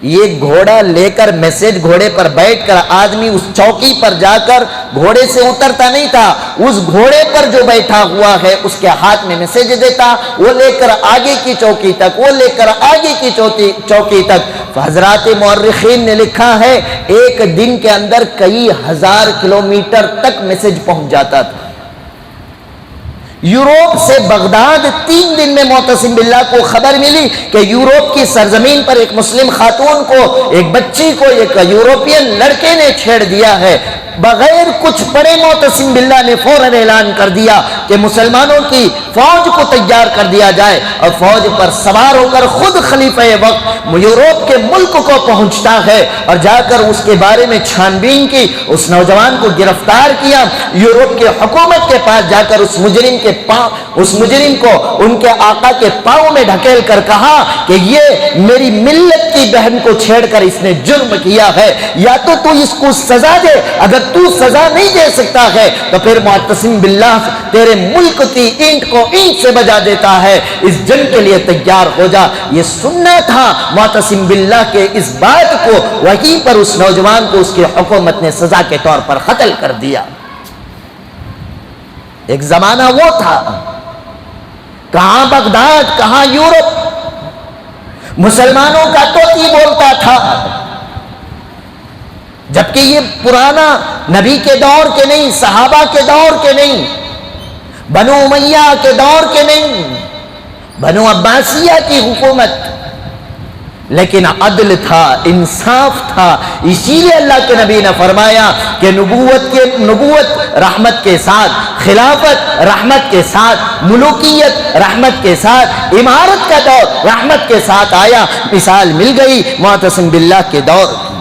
یہ گھوڑا لے کر میسج گھوڑے پر بیٹھ کر آدمی اس چوکی پر جا کر گھوڑے سے اترتا نہیں تھا، اس گھوڑے پر جو بیٹھا ہوا ہے اس کے ہاتھ میں میسج دیتا، وہ لے کر آگے کی چوکی تک، وہ لے کر آگے کی چوکی تک۔ حضرات مورخین نے لکھا ہے ایک دن کے اندر کئی ہزار کلومیٹر تک میسج پہنچ جاتا تھا۔ یوروپ سے بغداد 3 دن میں معتصم باللہ کو خبر ملی کہ یوروپ کی سرزمین پر ایک مسلم خاتون کو، ایک بچی کو ایک یوروپین لڑکے نے چھیڑ دیا ہے۔ بغیر کچھ پڑھے معتصم باللہ نے فوراً اعلان کر دیا کہ مسلمانوں کی فوج کو تیار کر دیا جائے، اور فوج پر سوار ہو کر خود خلیفہ وقت یوروپ کے ملک کو پہنچتا ہے، اور جا کر اس کے بارے میں چھان بین کی، اس نوجوان کو گرفتار کیا، یوروپ کے حکومت کے پاس جا کر اس مجرم کو ان کے آقا کے پاؤں میں ڈھکیل کر کہا کہ یہ میری ملت کی بہن کو چھیڑ کر اس نے جرم کیا ہے، یا تو اس کو سزا دے، اگر تو سزا نہیں دے سکتا ہے تو پھر معتصم باللہ تیرے ملک کی اینٹ کو اینٹ سے بجا دیتا ہے، اس جنگ کے لیے تیار ہو جا۔ یہ سننا تھا معتصم باللہ کے اس بات کو، وہیں پر اس نوجوان کو اس کی حکومت نے سزا کے طور پر قتل کر دیا۔ ایک زمانہ وہ تھا، کہاں بغداد، کہاں یورپ، مسلمانوں کا طوطی بولتا تھا، جبکہ یہ پرانا نبی کے دور کے نہیں، صحابہ کے دور کے نہیں، بنو امیہ کے دور کے نہیں، بنو عباسیہ کی حکومت، لیکن عدل تھا، انصاف تھا. اسی لیے اللہ کے نبی نے فرمایا کہ نبوت رحمت کے ساتھ، خلافت رحمت کے ساتھ، ملوکیت رحمت کے ساتھ، امارت کا دور رحمت کے ساتھ آیا. مثال مل گئی معتصم باللہ کے دور کی.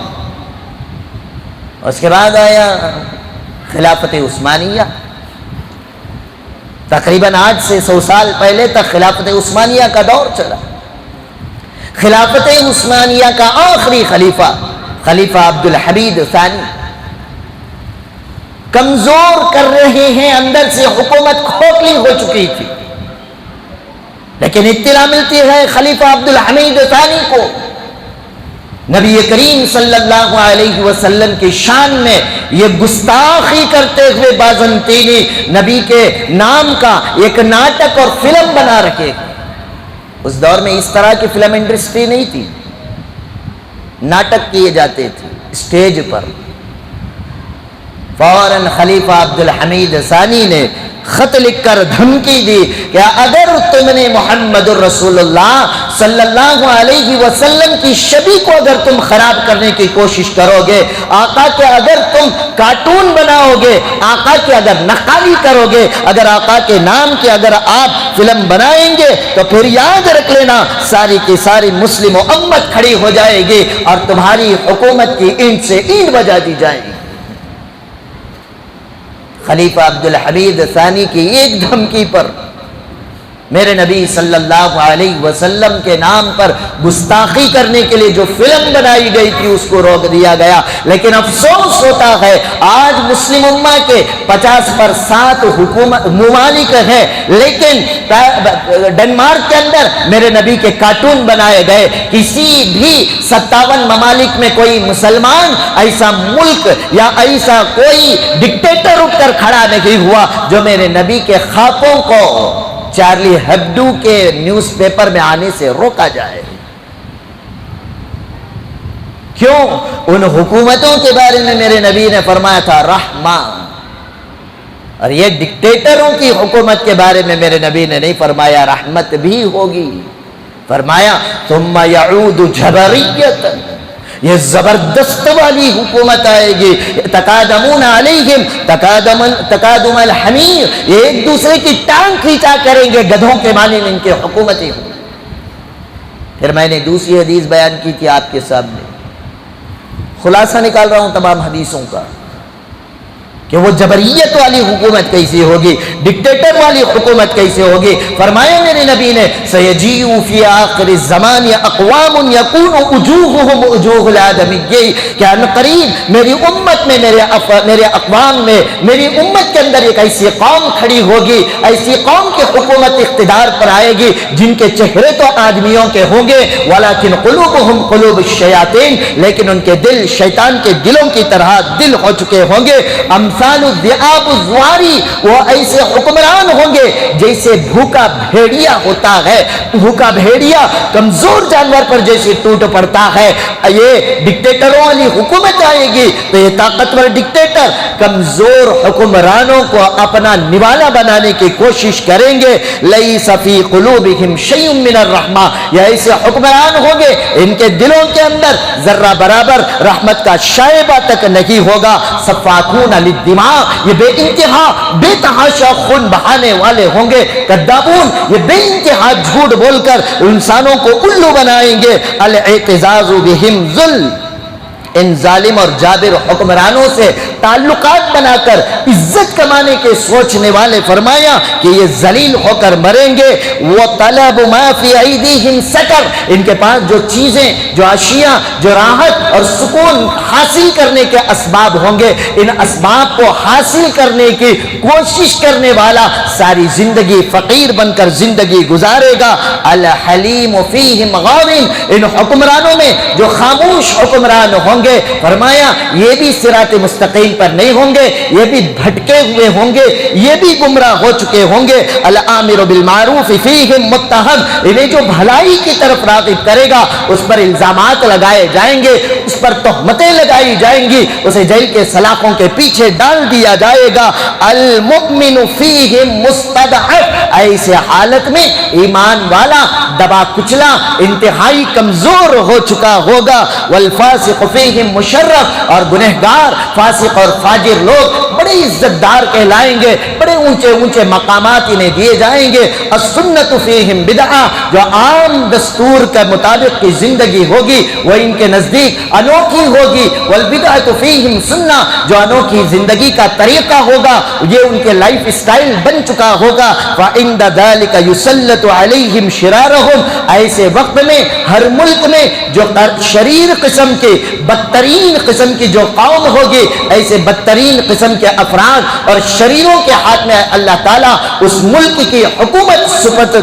اس کے بعد آیا خلافت عثمانیہ. تقریباً آج سے 100 سال پہلے تک خلافت عثمانیہ کا دور چلا. خلافت عثمانیہ کا آخری خلیفہ عبد الحمید ثانی کمزور کر رہے ہیں، اندر سے حکومت کھوکھلی ہو چکی تھی. لیکن اطلاع ملتی ہے خلیفہ عبد الحمید ثانی کو نبی کریم صلی اللہ علیہ وسلم کی شان میں یہ گستاخی کرتے ہوئے بازنطینی نبی کے نام کا ایک ناٹک اور فلم بنا رکھے. اس دور میں اس طرح کی فلم انڈسٹری نہیں تھی، ناٹک کیے جاتے تھے اسٹیج پر. فوراً خلیفہ عبد الحمید ثانی نے خط لکھ کر دھمکی دی کہ اگر تم نے محمد الرسول اللہ صلی اللہ علیہ وسلم کی شبیہ کو اگر تم خراب کرنے کی کوشش کرو گے، آقا کے اگر تم کارٹون بناؤ گے، آقا کے اگر نقالی کرو گے، اگر آقا کے نام کے اگر آپ فلم بنائیں گے، تو پھر یاد رکھ لینا ساری کی ساری مسلم امت کھڑی ہو جائے گی اور تمہاری حکومت کی اینٹ سے اینٹ بجا دی جائے گی. خلیفہ عبد الحمید ثانی کی ایک دھمکی پر میرے نبی صلی اللہ علیہ وسلم کے نام پر گستاخی کرنے کے لیے جو فلم بنائی گئی تھی اس کو روک دیا گیا. لیکن افسوس ہوتا ہے آج مسلم امہ کے 50% ممالک ہیں، لیکن ڈنمارک کے اندر میرے نبی کے کارٹون بنائے گئے. کسی بھی 57 ممالک میں کوئی مسلمان ایسا ملک یا ایسا کوئی ڈکٹیٹر اٹھ کر کھڑا نہیں ہوا جو میرے نبی کے خاکوں کو چارلی ہیبڈو کے نیوز پیپر میں آنے سے روکا جائے. کیوں؟ ان حکومتوں کے بارے میں میرے نبی نے فرمایا تھا رحمہ، اور یہ ڈکٹیٹروں کی حکومت کے بارے میں میرے نبی نے نہیں فرمایا رحمت بھی ہوگی. فرمایا ثم یعود جبریت، یہ زبردست والی حکومت آئے گی. تقادمون علیہم تقادم الحمیر، یہ ایک دوسرے کی ٹانگ کھینچا کریں گے، گدھوں کے معنی میں ان کی حکومتیں ہوں. پھر میں نے دوسری حدیث بیان کی تھی آپ کے سامنے، خلاصہ نکال رہا ہوں تمام حدیثوں کا کہ وہ جبریت والی حکومت کیسی ہوگی، ڈکٹیٹر والی حکومت کیسے ہوگی. فرمایا میرے نبی نے سیجیء فی آخر الزمان اقوام یکون وجوہہم وجوہ الآدمیین، کہ ان قریب میری امت میں میرے اقوام میں میری امت کے اندر ایک ایسی قوم کھڑی ہوگی، ایسی قوم کی حکومت اقتدار پر آئے گی جن کے چہرے تو آدمیوں کے ہوں گے ولیکن قلوبہم قلوب الشیاطین، لیکن ان کے دل شیطان کے دلوں کی طرح دل ہو چکے ہوں گے. مثال الذئاب الزواری، وہ ایسے حکمران ہوں گے جیسے بھوکا بھیڑیا ہوتا ہے. بھوکا بھیڑیا کمزور جانور پر جیسے ٹوٹ پڑتا ہے، یہ ڈکٹیٹروں والی حکومت آئے گی تو یہ طاقتور ڈکٹیٹر کمزور حکمرانوں کو اپنا نوالا بنانے کی کوشش کریں گے. لیس فی قلوبہم شیء من الرحمہ، یہ ایسے حکمران ہوں گے ان کے دلوں کے اندر ذرہ برابر رحمت کا شائبہ تک نہیں ہوگا. صفاکون للدماء، یہ بے انتہا بے تحاشا خون بہانے والے ہوں گے. کذابون، یہ بے انتہا جھوٹ بول کر انسانوں کو الو بنائیں گے. الاعتزاز بہم ذل، ان ظالم اور جابر حکمرانوں سے تعلقات بنا کر عزت کمانے کے سوچنے والے فرمایا کہ یہ ذلیل ہو کر مریں گے. وہ طلب ما فی ایدیہم سکر، ان کے پاس جو چیزیں، جو اشیاء، جو راحت اور سکون حاصل کرنے کے اسباب ہوں گے، ان اسباب کو حاصل کرنے کی کوشش کرنے والا ساری زندگی فقیر بن کر زندگی گزارے گا. الحلیم فیہم غاوین، ان حکمرانوں میں جو خاموش حکمران ہوں ہوں گے، فرمایا یہ بھی صراط مستقیم پر نہیں ہوں گے، یہ بھی بھٹکے ہوئے ہوں گے، یہ بھی گمراہ ہو چکے ہوں گے۔ الامر بالمعروف فیہم متہم، انہیں جو بھلائی کی طرف راغب کرے گا اس پر الزامات لگائے جائیں گے، اس پر تہمتیں لگائی جائیں گی، اسے جیل کے سلاخوں کے پیچھے ڈال دیا جائے گا۔ المؤمن فیہم مستضعف، ایسے حالت میں ایمان والا دبا کچلا انتہائی کمزور ہو چکا ہوگا۔ والفاسق فیہم مشرف، اور گنہگار فاسق اور فاجر لوگ بڑے عزت دار کہلائیں گے، بڑے اونچے اونچے مقامات انہیں دیے جائیں گے۔ السنت فیہم بدعہ، جو عام دستور کے مطابق کی زندگی ہوگی وہ ان کے نزدیک انوکھی ہوگی۔ والبدعۃ فیہم سنہ، جو انوکھی زندگی کا طریقہ ہوگا یہ ان کے لائف اسٹائل بن چکا ہوگا۔ فعند ذلک یسلط علیہم شرارہم، ایسے وقت میں ہر ملک میں جو شریر قسم کی بدترین قسم کی جو قوم ہوگی، ایسے بدترین قسم کے افراد اور شریروں کے ہاتھ میں اللہ تعالیٰ اس ملک کی حکومت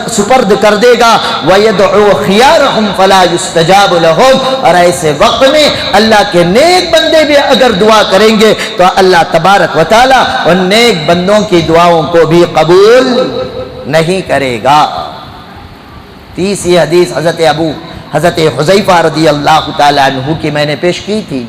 سپرد کر دے گا۔ وَيَدْعُو خِيَارَهُمْ فَلَا يُسْتَجَابُ لَهُمْ، اور ایسے وقت میں اللہ کے نیک بندے بھی اگر دعا کریں گے تو اللہ تبارک و تعالیٰ ان نیک بندوں کی دعاؤں کو بھی قبول نہیں کرے گا۔ تیسری حدیث حضرت حذیفہ رضی اللہ تعالیٰ عنہ کی میں نے پیش کی تھی۔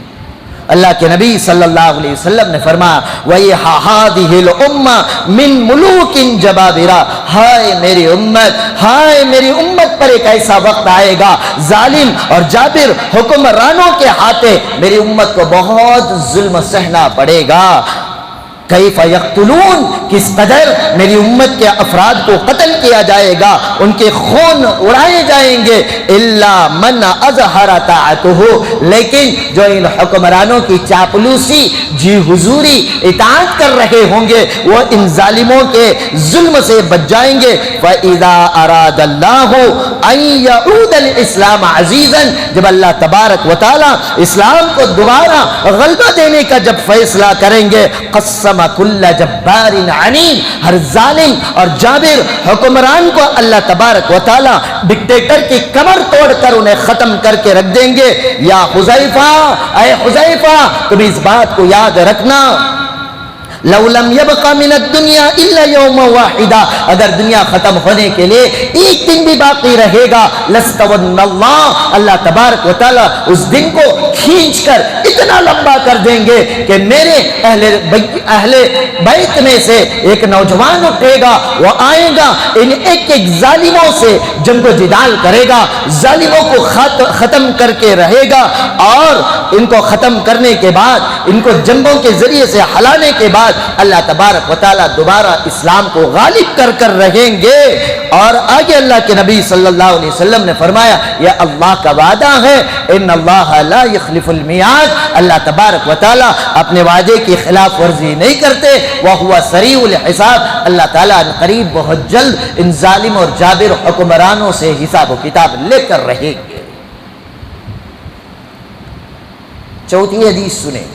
اللہ کے نبی صلی اللہ علیہ وسلم نے فرمایا وَيْحَ هَٰذِهِ الْأُمَّةِ مِن مُلُوكٍ جَبَابِرَةٍ، ہائے میری امت، ہائے میری امت پر ایک ایسا وقت آئے گا ظالم اور جابر حکمرانوں کے ہاتھے میری امت کو بہت ظلم سہنا پڑے گا۔ کیف یقتلون، کس قدر میری امت کے افراد کو قتل کیا جائے گا، ان کے خون اڑائے جائیں گے۔ الا من اظہر طاعتہ، لیکن جو ان حکمرانوں کی چاپلوسی جی حضوری اطاعت کر رہے ہوں گے وہ ان ظالموں کے ظلم سے بچ جائیں گے۔ فَإِذَا أَرَادَ اللَّهُ أَن يَعُودَ الْإِسْلَامَ عَزِيزًا، جب اللہ تبارک و تعالی اسلام کو دوبارہ غلبہ دینے کا جب فیصلہ کریں گے، قسم کل جبار عنید، ہر ظالم اور جابر حکمران کو اللہ تبارک و تعالی ڈکٹیٹر کی کمر توڑ کر انہیں ختم کر کے رکھ دیں گے۔ یا حذیفہ، اے حذیفہ تم اس بات کو یاد رکھنا، لو لم يبق من الدنيا الا يوم واحد، اگر دنیا ختم ہونے کے لیے ایک دن بھی باقی رہے گا، لستون اللہ، اللہ تبارک و تعالی اس دن کو کھینچ کر اتنا لمبا کر دیں گے کہ میرے اہل بیت میں سے ایک نوجوان اٹھے گا، وہ آئے گا ان ایک ایک ظالموں سے جنگ و جدال کرے گا، ظالموں کو ختم کر کے رہے گا، اور ان کو ختم کرنے کے بعد ان کو جنگوں کے ذریعے سے ہلانے کے بعد اللہ تبارک و تعالیٰ دوبارہ اسلام کو غالب کر کر رہیں گے۔ اور آگے اللہ کے نبی صلی اللہ علیہ وسلم نے فرمایا یہ اللہ کا وعدہ ہے، ان اللہ لا یخلف المیعاد، اللہ تبارک و تعالیٰ اپنے وعدے کی خلاف ورزی نہیں کرتے، وہو سریع الحساب، اللہ تعالیٰ قریب بہت جلد ان ظالم اور جابر حکمرانوں سے حساب و کتاب لے کر رہیں گے۔ چوتھی حدیث سنیں،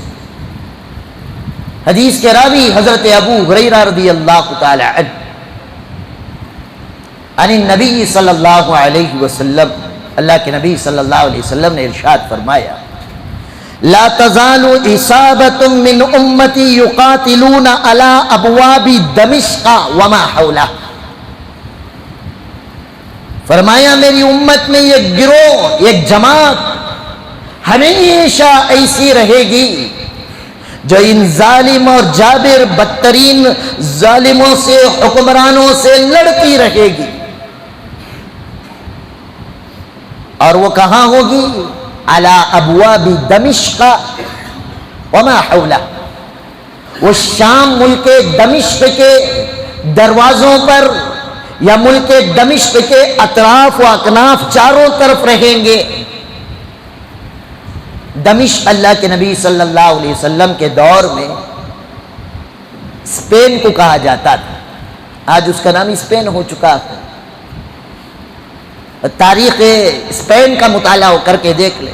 حدیث کے راوی حضرت ابو ہریرہ رضی اللہ تعالی عنہ عن النبی صلی اللہ علیہ وسلم، اللہ کے نبی صلی اللہ علیہ وسلم نے ارشاد فرمایا لا تزال اصابۃ من امتی یقاتلون علی ابواب دمشق وما حولہ، فرمایا میری امت میں ایک گروہ، ایک جماعت ہمیشہ ایسی رہے گی جو ان ظالم اور جابر بدترین ظالموں سے حکمرانوں سے لڑتی رہے گی، اور وہ کہاں ہوگی؟ علی ابواب دمشق وما حولہ، وہ شام ملک دمشق کے دروازوں پر یا ملک دمشق کے اطراف و اکناف چاروں طرف رہیں گے۔ دمشق اللہ کے نبی صلی اللہ علیہ وسلم کے دور میں اسپین کو کہا جاتا تھا، آج اس کا نام اسپین ہو چکا ہے۔ تاریخ اسپین کا مطالعہ کر کے دیکھ لیں،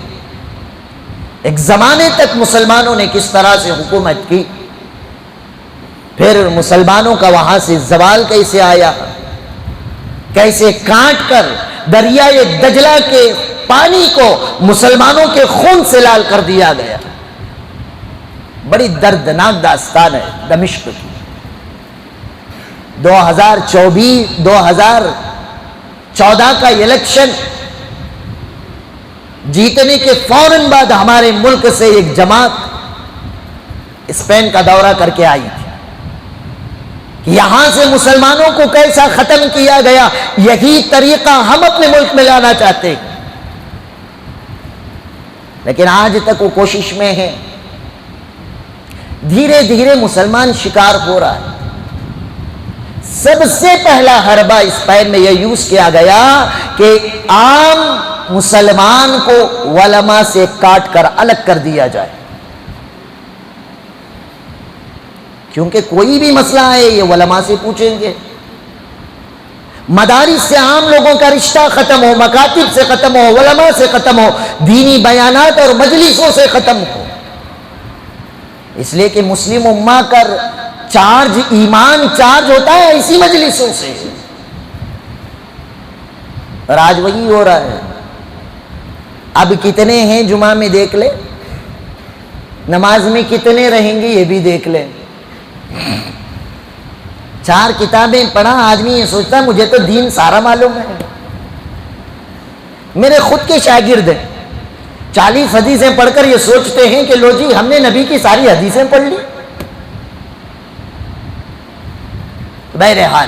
ایک زمانے تک مسلمانوں نے کس طرح سے حکومت کی، پھر مسلمانوں کا وہاں سے زوال کیسے آیا، کیسے کاٹ کر دریائے دجلہ کے پانی کو مسلمانوں کے خون سے لال کر دیا گیا. بڑی دردناک داستان ہے دمشق کی. 2014 کا الیکشن جیتنے کے فوراً بعد ہمارے ملک سے ایک جماعت اسپین کا دورہ کر کے آئی تھی کہ یہاں سے مسلمانوں کو کیسا ختم کیا گیا، یہی طریقہ ہم اپنے ملک میں لانا چاہتے ہیں. لیکن آج تک وہ کوشش میں ہے. دھیرے دھیرے مسلمان شکار ہو رہا ہے. سب سے پہلا حربہ اسپین میں یہ یوز کیا گیا کہ عام مسلمان کو علماء سے کاٹ کر الگ کر دیا جائے. کیونکہ کوئی بھی مسئلہ ہے یہ علماء سے پوچھیں گے. مدارس سے عام لوگوں کا رشتہ ختم ہو، مکاتب سے ختم ہو، علماء سے ختم ہو، دینی بیانات اور مجلسوں سے ختم ہو. اس لیے کہ مسلم امہ کا چارج، ایمان چارج ہوتا ہے اسی مجلسوں سے. اور آج وہی ہو رہا ہے. اب کتنے ہیں جمعہ میں دیکھ لے، نماز میں کتنے رہیں گے یہ بھی دیکھ لیں. 4 کتابیں پڑھا آدمی یہ سوچتا ہے مجھے تو دین سارا معلوم ہے. میرے خود کے شاگرد ہیں 40 حدیثیں پڑھ کر یہ سوچتے ہیں کہ لو جی ہم نے نبی کی ساری حدیثیں پڑھ لی. بہرحال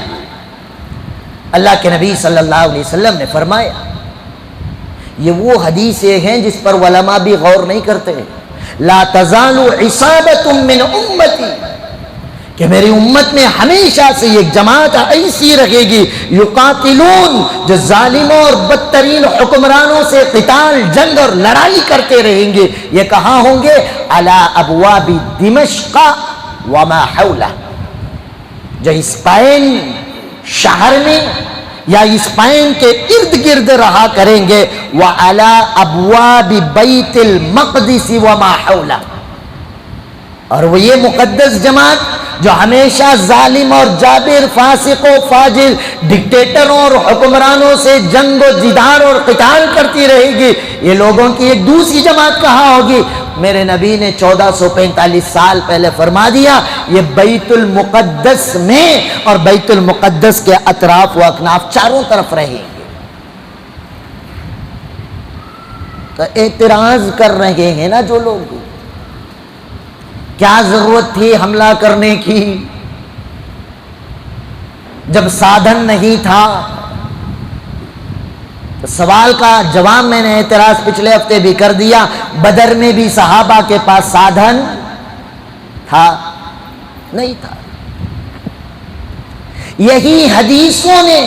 اللہ کے نبی صلی اللہ علیہ وسلم نے فرمایا یہ وہ حدیثیں ہیں جس پر علماء بھی غور نہیں کرتے. لا تزال عصابۃ من امتی، کہ میری امت میں ہمیشہ سے ایک جماعت ایسی رہے گی یقاتلون، جو ظالموں اور بدترین حکمرانوں سے قتال، جنگ اور لڑائی کرتے رہیں گے. یہ کہاں ہوں گے؟ علی ابواب دمشق وما حولہ، جو اسپین شہر میں یا اسپین کے ارد گرد رہا کریں گے. وعلی ابواب بیت المقدس وما حولہ، اور وہ یہ مقدس جماعت جو ہمیشہ ظالم اور جابر، فاسق و فاجر، ڈکٹیٹروں اور حکمرانوں سے جنگ و جدال اور قتال کرتی رہے گی، یہ لوگوں کی ایک دوسری جماعت کہاں ہوگی؟ میرے نبی نے 1445 سال پہلے فرما دیا یہ بیت المقدس میں اور بیت المقدس کے اطراف و اکناف چاروں طرف رہیں گے. تو اعتراض کر رہے ہیں نا جو لوگ، کیا ضرورت تھی حملہ کرنے کی جب سادھن نہیں تھا؟ تو سوال کا جواب میں نے اعتراض پچھلے ہفتے بھی کر دیا. بدر میں بھی صحابہ کے پاس سادھن تھا؟ نہیں تھا. یہی حدیثوں نے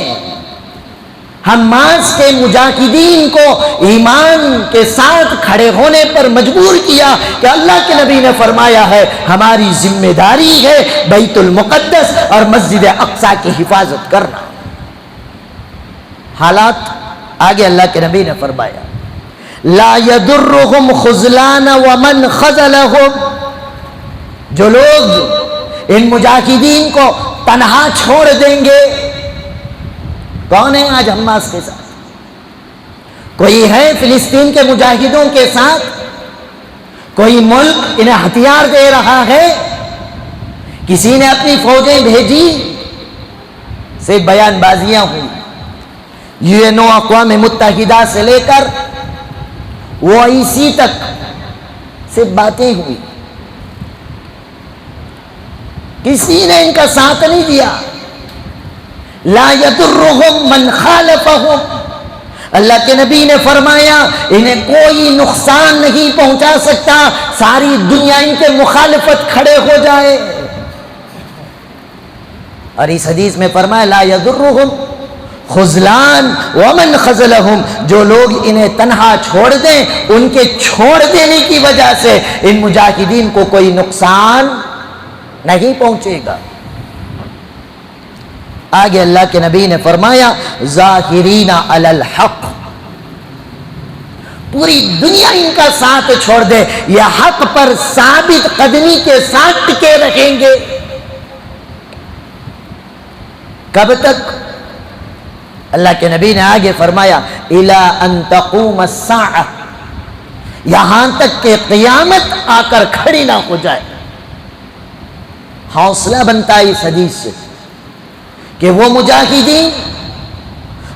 حماس کے مجاہدین کو ایمان کے ساتھ کھڑے ہونے پر مجبور کیا کہ اللہ کے نبی نے فرمایا ہے ہماری ذمہ داری ہے بیت المقدس اور مسجد اقصی کی حفاظت کرنا. حالات آگے اللہ کے نبی نے فرمایا لا يضرهم خذلان ومن خذلهم، جو لوگ ان مجاہدین کو تنہا چھوڑ دیں گے. کون ہے آج حماس کے ساتھ؟ کوئی ہے فلسطین کے مجاہدوں کے ساتھ؟ کوئی ملک انہیں ہتھیار دے رہا ہے؟ کسی نے اپنی فوجیں بھیجی؟ صرف بیان بازیاں ہوئی. یونو اقوام متحدہ سے لے کر OIC تک صرف باتیں ہوئی. کسی نے ان کا ساتھ نہیں دیا. لا يضرهم من خالفهم، اللہ کے نبی نے فرمایا انہیں کوئی نقصان نہیں پہنچا سکتا ساری دنیا ان کے مخالفت کھڑے ہو جائے. اور اس حدیث میں فرمایا لا يضرهم خذلان ومن خذلهم، جو لوگ انہیں تنہا چھوڑ دیں ان کے چھوڑ دینے کی وجہ سے ان مجاہدین کو کوئی نقصان نہیں پہنچے گا. آگے اللہ کے نبی نے فرمایا ظاہرین علی الحق، پوری دنیا ان کا ساتھ چھوڑ دے یہ حق پر ثابت قدمی کے ساتھ ٹکے رہیں گے. کب تک؟ اللہ کے نبی نے آگے فرمایا الی ان تقوم الساعہ، یہاں تک کہ قیامت آ کر کھڑی نہ ہو جائے۔ حوصلہ بنتا ہے اس حدیث سے کہ وہ مجاہدین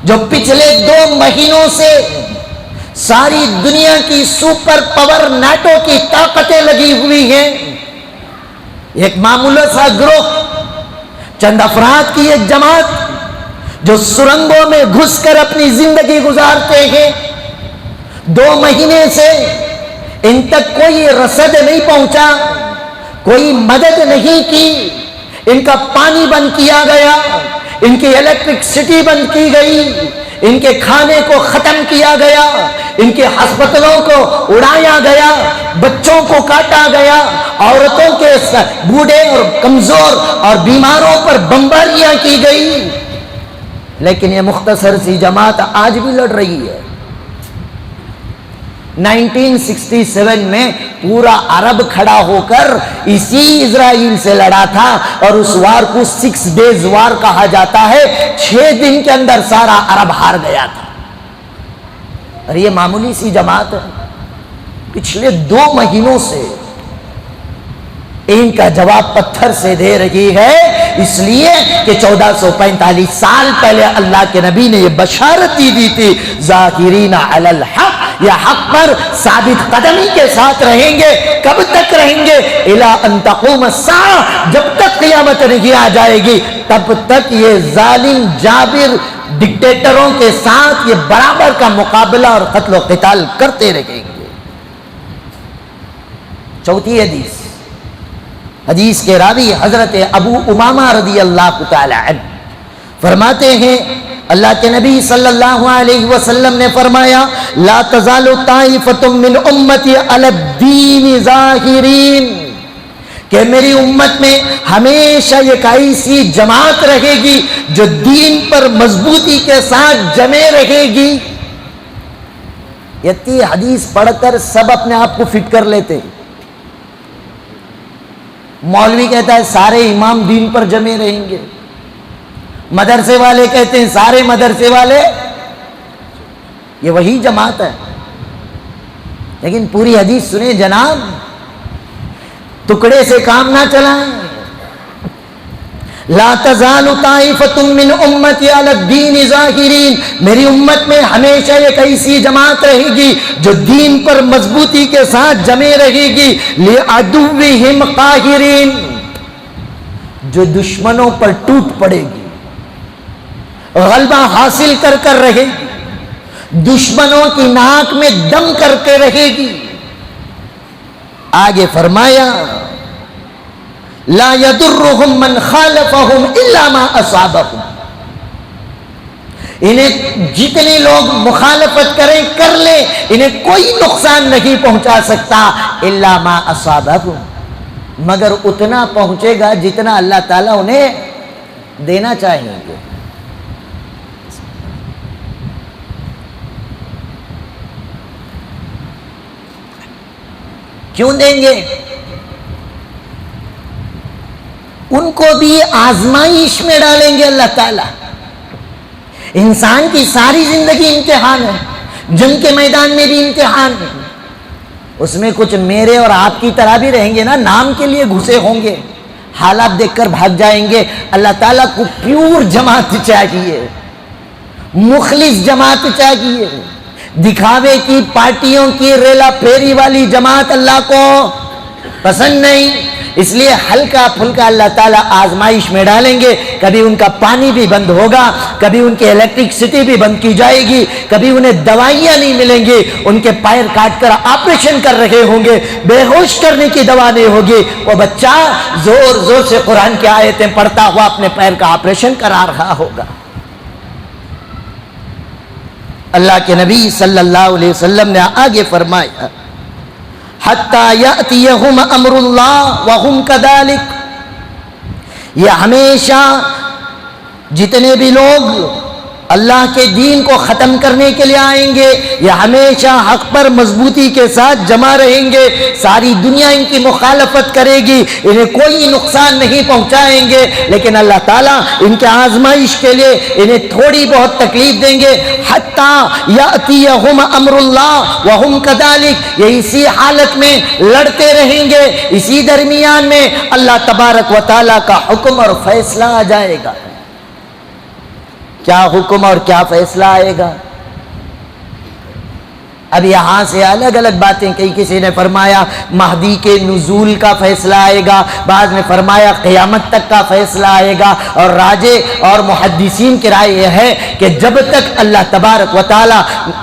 جو پچھلے 2 مہینوں سے ساری دنیا کی سپر پاور نیٹو کی طاقتیں لگی ہوئی ہیں، ایک معمولی سا گروہ، چند افراد کی ایک جماعت جو سرنگوں میں گھس کر اپنی زندگی گزارتے ہیں، 2 مہینے سے ان تک کوئی رسد نہیں پہنچا، کوئی مدد نہیں کی، ان کا پانی بند کیا گیا، ان کی الیکٹرکسٹی بند کی گئی، ان کے کھانے کو ختم کیا گیا، ان کے ہسپتالوں کو اڑایا گیا، بچوں کو کاٹا گیا، عورتوں کے بوڑھے اور کمزور اور بیماروں پر بمباریاں کی گئی، لیکن یہ مختصر سی جماعت آج بھی لڑ رہی ہے۔ 1967 میں پورا عرب کھڑا ہو کر اسی اسرائیل سے لڑا تھا، اور اس وار کو 6 days وار کہا جاتا ہے، 6 دن کے اندر سارا عرب ہار گیا تھا۔ اور یہ معمولی سی جماعت ہے، پچھلے 2 مہینوں سے ان کا جواب پتھر سے دے رہی ہے، اس لیے کہ 1445 سال پہلے اللہ کے نبی نے یہ بشارت دی تھی، ظاہرین علی الحق، یہ حق پر ثابت قدمی کے ساتھ رہیں گے۔ کب تک رہیں گے؟ الی ان تقوم الساعہ، جب تک قیامت نہیں آ جائے گی تب تک یہ ظالم جابر ڈکٹیٹروں کے ساتھ یہ برابر کا مقابلہ اور قتل و قتال کرتے رہیں گے۔ چوتھی حدیث کے راوی حضرت ابو امامہ رضی اللہ تعالی عنہ فرماتے ہیں، اللہ کے نبی صلی اللہ علیہ وسلم نے فرمایا لا تزال طائفۃ من امتی علی الدین ظاہرین، کہ میری امت میں ہمیشہ ایک ایسی جماعت رہے گی جو دین پر مضبوطی کے ساتھ جمے رہے گی۔ یہ حدیث پڑھ کر سب اپنے آپ کو فٹ کر لیتے ہیں۔ مولوی کہتا ہے سارے امام دین پر جمے رہیں گے، مدرسے والے کہتے ہیں سارے مدرسے والے، یہ وہی جماعت ہے۔ لیکن پوری حدیث سنیں جناب، ٹکڑے سے کام نہ چلائیں۔ لا تزال طائفۃ من امتی علی الدین ظاہرین، میری امت میں ہمیشہ ایک ایسی جماعت رہے گی جو دین پر مضبوطی کے ساتھ جمے رہے گی، لعدوہم قاہرین، جو دشمنوں پر ٹوٹ پڑے گی، غلبہ حاصل کر کر رہے گی، دشمنوں کی ناک میں دم کرتے رہے گی۔ آگے فرمایا لا يضرهم من خالفهم الا ما اصابهم، انہیں جتنے لوگ مخالفت کریں کر لیں، انہیں کوئی نقصان نہیں پہنچا سکتا، الا ما اصابهم، مگر اتنا پہنچے گا جتنا اللہ تعالیٰ انہیں دینا چاہیں گے۔ کیوں دیں گے؟ ان کو بھی آزمائش میں ڈالیں گے اللہ تعالیٰ۔ انسان کی ساری زندگی امتحان ہے، جنگ کے میدان میں بھی امتحان ہے، اس میں کچھ میرے اور آپ کی طرح بھی رہیں گے نا، نام کے لیے گھسے ہوں گے، حالات دیکھ کر بھاگ جائیں گے۔ اللہ تعالیٰ کو پیور جماعت چاہیے، مخلص جماعت چاہیے، دکھاوے کی پارٹیوں کی ریلا پھیری والی جماعت اللہ کو پسند نہیں۔ اس لیے ہلکا پھلکا اللہ تعالیٰ آزمائش میں ڈالیں گے، کبھی ان کا پانی بھی بند ہوگا، کبھی ان کی الیکٹرکسٹی بھی بند کی جائے گی، کبھی انہیں دوائیاں نہیں ملیں گی، ان کے پیر کاٹ کر آپریشن کر رہے ہوں گے، بے ہوش کرنے کی دوا نہیں ہوگی، وہ بچہ زور زور سے قرآن کی آیتیں پڑھتا ہوا اپنے پیر کا آپریشن کرا رہا ہوگا۔ اللہ کے نبی صلی اللہ علیہ وسلم نے آگے فرمایا حَتَّى يَأْتِيَهُمْ أَمْرُ اللَّهِ وَهُمْ كَذَلِكَ، یہ ہمیشہ جتنے بھی لوگ اللہ کے دین کو ختم کرنے کے لیے آئیں گے، یہ ہمیشہ حق پر مضبوطی کے ساتھ جمع رہیں گے، ساری دنیا ان کی مخالفت کرے گی، انہیں کوئی نقصان نہیں پہنچائیں گے، لیکن اللہ تعالیٰ ان کے آزمائش کے لیے انہیں تھوڑی بہت تکلیف دیں گے، حتی یأتیہم امر اللہ وہم کذالک، یہ اسی حالت میں لڑتے رہیں گے، اسی درمیان میں اللہ تبارک و تعالیٰ کا حکم اور فیصلہ آ جائے گا۔ کیا حکم اور کیا فیصلہ آئے گا؟ اب یہاں سے الگ الگ باتیں کہیں، کسی نے فرمایا مہدی کے نزول کا فیصلہ آئے گا، بعض نے فرمایا قیامت تک کا فیصلہ آئے گا، اور راجے اور محدثین کی رائے یہ ہے کہ جب تک اللہ تبارک و تعالی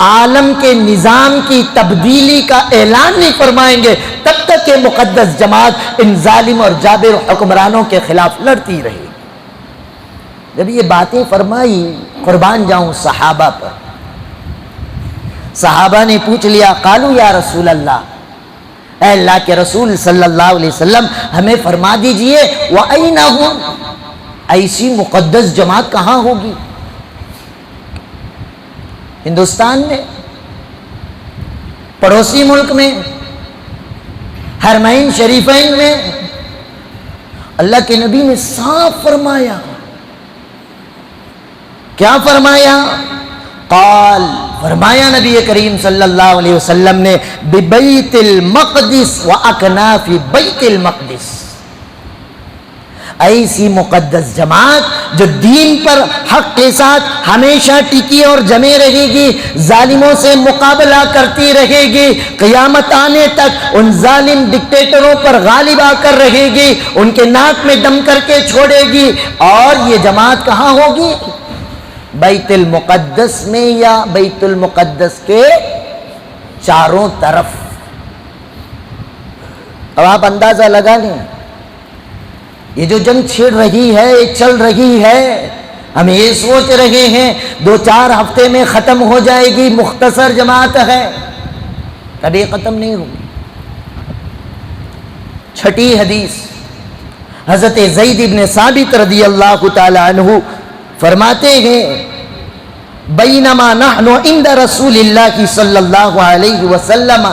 عالم کے نظام کی تبدیلی کا اعلان نہیں فرمائیں گے تب تک یہ مقدس جماعت ان ظالم اور جابر حکمرانوں کے خلاف لڑتی رہے گی۔ جب یہ باتیں فرمائی، قربان جاؤں صحابہ پر، صحابہ نے پوچھ لیا، قالوا یا رسول اللہ، اے اللہ کے رسول صلی اللہ علیہ وسلم ہمیں فرما دیجئے وَأَيْنَ هُمْ، ایسی مقدس جماعت کہاں ہوگی؟ ہندوستان میں، پڑوسی ملک میں، حرمین شریفین میں؟ اللہ کے نبی نے صاف فرمایا، کیا فرمایا؟ قال، فرمایا نبی کریم صلی اللہ علیہ وسلم نے، ببیت المقدس واکناف بیت المقدس، ایسی مقدس جماعت جو دین پر حق کے ساتھ ہمیشہ ٹکی اور جمے رہے گی، ظالموں سے مقابلہ کرتی رہے گی، قیامت آنے تک ان ظالم ڈکٹیٹروں پر غالب آ کر رہے گی، ان کے ناک میں دم کر کے چھوڑے گی۔ اور یہ جماعت کہاں ہوگی؟ بیت المقدس میں یا بیت المقدس کے چاروں طرف؟ اب آپ اندازہ لگا لیں، یہ جو جنگ چھڑ رہی ہے، چل رہی ہے، ہم یہ سوچ رہے ہیں 2-4 ہفتے میں ختم ہو جائے گی، مختصر جماعت ہے، کبھی ختم نہیں ہوگی۔ چھٹی حدیث، حضرت زید بن ثابت رضی اللہ تعالی عنہ فرماتے ہیں، بینما نحن عند رسول اللہ صلی اللہ علیہ وسلم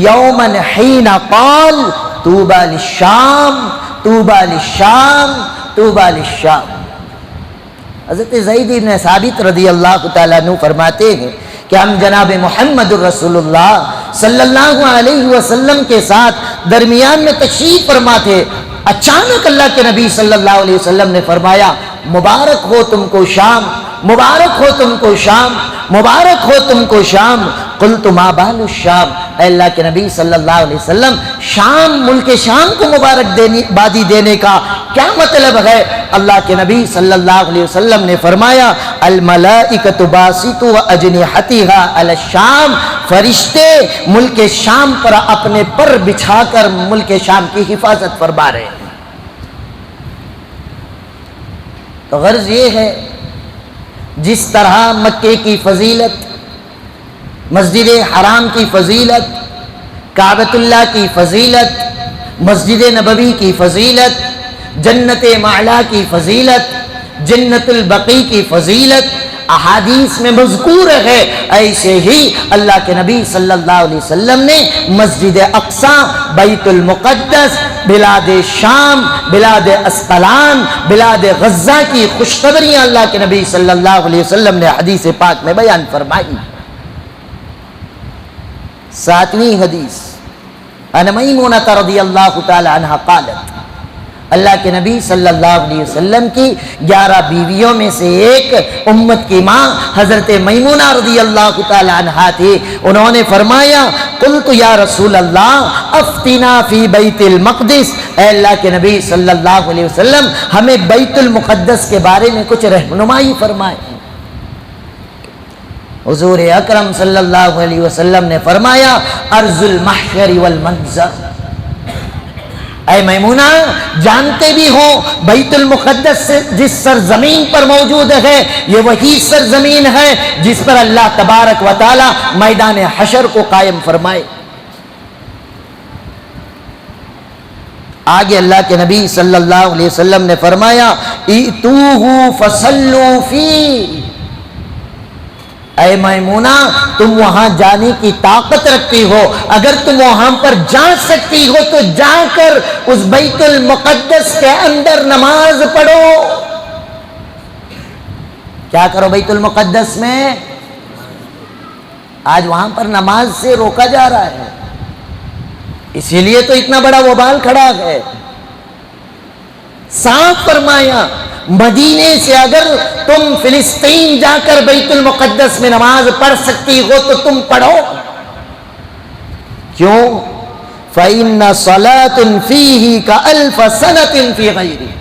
یوما حین قال طوبى للشام طوبى للشام طوبى للشام۔ حضرت زید بن ثابت رضی اللہ تعالیٰ عنہ فرماتے ہیں کہ ہم جناب محمد الرسول اللہ صلی اللہ علیہ وسلم کے ساتھ درمیان میں تشریف فرما تھے، اچانک اللہ کے نبی صلی اللہ علیہ وسلم نے فرمایا، مبارک ہو تم کو شام، مبارک ہو تم کو شام، مبارک ہو تم کو شام۔ قلت ما بال الشام، اے اللہ کے نبی صلی اللہ علیہ وسلم، شام، ملک شام کو مبارکبادی دینے کا کیا مطلب ہے؟ اللہ کے نبی صلی اللہ علیہ وسلم نے فرمایا، الملائکۃ باسطوا اجنحتها علی الشام، فرشتے ملک شام پر اپنے پر بچھا کر ملک شام کی حفاظت فرما رہے ہیں۔ تو غرض یہ ہے، جس طرح مکے کی فضیلت، مسجد حرام کی فضیلت، کعبۃ اللہ کی فضیلت، مسجد نبوی کی فضیلت، جنت معلا کی فضیلت، جنت البقیع کی فضیلت احادیث میں مذکور ہے، ایسے ہی اللہ کے نبی صلی اللہ علیہ وسلم نے مسجد اقصی، بیت المقدس، بلاد شام، بلاد اسقلان، بلاد غزہ کی خوشخبریاں اللہ کے نبی صلی اللہ علیہ وسلم نے حدیث پاک میں بیان فرمائی۔ 7ویں حدیث، ان میمونۃ رضی اللہ تعالی عنہا قالت، اللہ کے نبی صلی اللہ علیہ وسلم کی 11 بیویوں میں سے ایک امت کی ماں حضرت میمونہ رضی اللہ تعالی عنہا تھی، انہوں نے فرمایا، قلت یا رسول اللہ افتنا فی بیت المقدس، اے اللہ کے نبی صلی اللہ علیہ وسلم ہمیں بیت المقدس کے بارے میں کچھ رہنمائی فرمائے۔ حضور اکرم صلی اللہ علیہ وسلم نے فرمایا، ارض المحشر والمنظر، اے میمونہ جانتے بھی ہو بیت المقدس سے جس سرزمین پر موجود ہے، یہ وہی سرزمین ہے جس پر اللہ تبارک و تعالی میدان حشر کو قائم فرمائے۔ آگے اللہ کے نبی صلی اللہ علیہ وسلم نے فرمایا، ایتوہ فصلوا فی، اے میمونہ تم وہاں جانے کی طاقت رکھتی ہو، اگر تم وہاں پر جا سکتی ہو تو جا کر اس بیت المقدس کے اندر نماز پڑھو۔ کیا کرو بیت المقدس میں؟ آج وہاں پر نماز سے روکا جا رہا ہے، اسی لیے تو اتنا بڑا وبال کھڑا ہے۔ صاف فرمایا مدینے سے اگر تم فلسطین جا کر بیت المقدس میں نماز پڑھ سکتی ہو تو تم پڑھو۔ کیوں؟ فَإِنَّ صَلَاةٌ فِيهِ كَأَلْفَ سَنَةٍ فِي غَيْرِهِ،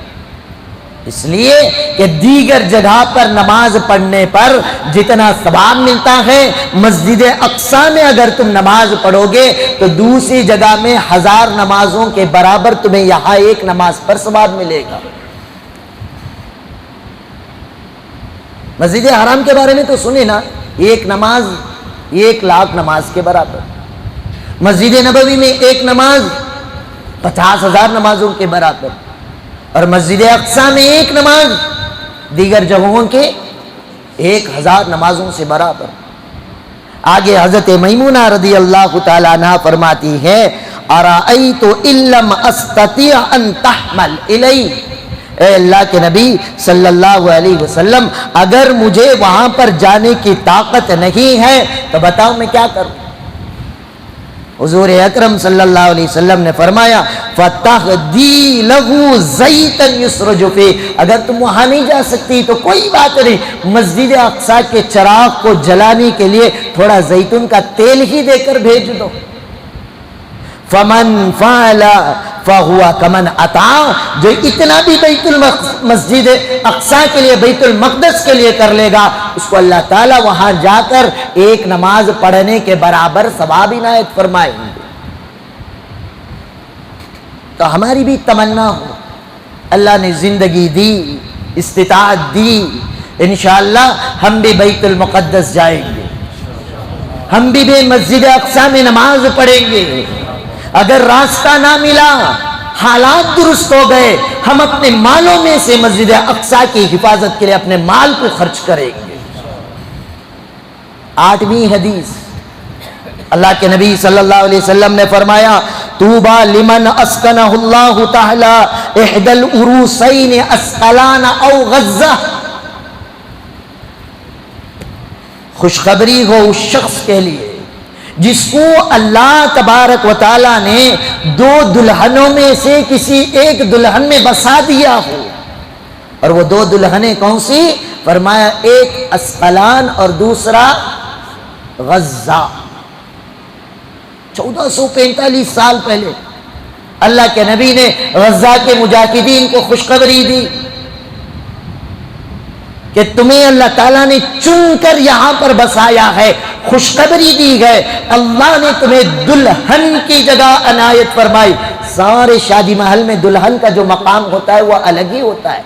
اس لیے کہ دیگر جگہ پر نماز پڑھنے پر جتنا ثواب ملتا ہے مسجد اقصیٰ میں اگر تم نماز پڑھو گے تو دوسری جگہ میں 1000 نمازوں کے برابر تمہیں یہاں ایک نماز پر ثواب ملے گا۔ مسجد حرام کے بارے میں تو سنے نا، ایک نماز 1,00,000 نماز کے برابر۔ مسجد نبوی میں ایک نماز 50,000 نمازوں کے برابر، اور مسجد اقصیٰ میں ایک نماز دیگر جگہوں کے 1,000 نمازوں سے برابر۔ آگے حضرت میمونہ رضی اللہ تعالیٰ عنہ فرماتی ہے ارأیت ان لم استطیع ان تحمل الی، اے اللہ کے نبی صلی اللہ علیہ وسلم اگر مجھے وہاں پر جانے کی طاقت نہیں ہے تو بتاؤ میں کیا کروں؟ حضور اکرم صلی اللہ علیہ وسلم نے فرمایا فَتَخْدِي لَهُ زَيْتًا يُسْرَجُ فِيهِ، اگر تم وہاں نہیں جا سکتی تو کوئی بات نہیں، مسجد اقصیٰ کے چراغ کو جلانے کے لیے تھوڑا زیتون کا تیل ہی دے کر بھیج دو۔ فَمَنْ فَعَلَ فَهُوَ كَمَنْ أَطَاعَ، جو اتنا بھی بیت المسجد اقصیٰ کے لیے بیت المقدس کے لیے کر لے گا اس کو اللہ تعالیٰ وہاں جا کر ایک نماز پڑھنے کے برابر ثواب عنایت فرمائیں گے۔ تو ہماری بھی تمنا ہو، اللہ نے زندگی دی، استطاعت دی، انشاءاللہ ہم بھی بیت المقدس جائیں گے، ہم بھی مسجد اقصیٰ میں نماز پڑھیں گے۔ اگر راستہ نہ ملا، حالات درست ہو گئے، ہم اپنے مالوں میں سے مسجد اقصیٰ کی حفاظت کے لیے اپنے مال کو خرچ کریں گے۔ 8ویں حدیث، اللہ کے نبی صلی اللہ علیہ وسلم نے فرمایا طوبى لمن اسکنہ اللہ تعالی احدى العروسین اسقلان او غزہ، خوشخبری ہو اس شخص کے لیے جس کو اللہ تبارک و تعالیٰ نے 2 دلہنوں میں سے کسی ایک دلہن میں بسا دیا ہو، اور وہ 2 دلہنیں کون سی؟ فرمایا ایک اسقلان اور دوسرا غزہ۔ 1445 سال پہلے اللہ کے نبی نے غزہ کے مجاہدین کو خوشخبری دی کہ تمہیں اللہ تعالیٰ نے چن کر یہاں پر بسایا ہے، خوشخبری دی ہے، اللہ نے تمہیں دلہن کی جگہ عنایت فرمائی۔ سارے شادی محل میں دلہن کا جو مقام ہوتا ہے وہ الگ ہی ہوتا ہے۔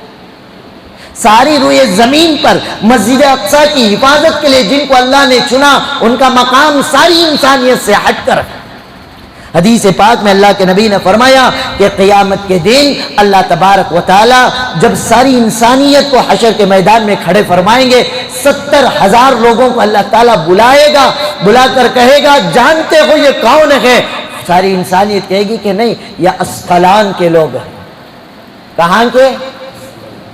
ساری روئے زمین پر مسجد اقصیٰ کی حفاظت کے لیے جن کو اللہ نے چنا ان کا مقام ساری انسانیت سے ہٹ کر۔ حدیث پاک میں اللہ کے نبی نے فرمایا کہ قیامت کے دن اللہ تبارک و تعالی جب ساری انسانیت کو حشر کے میدان میں کھڑے فرمائیں گے، 70,000 لوگوں کو اللہ تعالیٰ بلائے گا، بلا کر کہے گا جانتے ہو یہ کون ہے؟ ساری انسانیت کہے گی کہ نہیں، یہ اسقلان کے لوگ ہیں۔ کہاں کے؟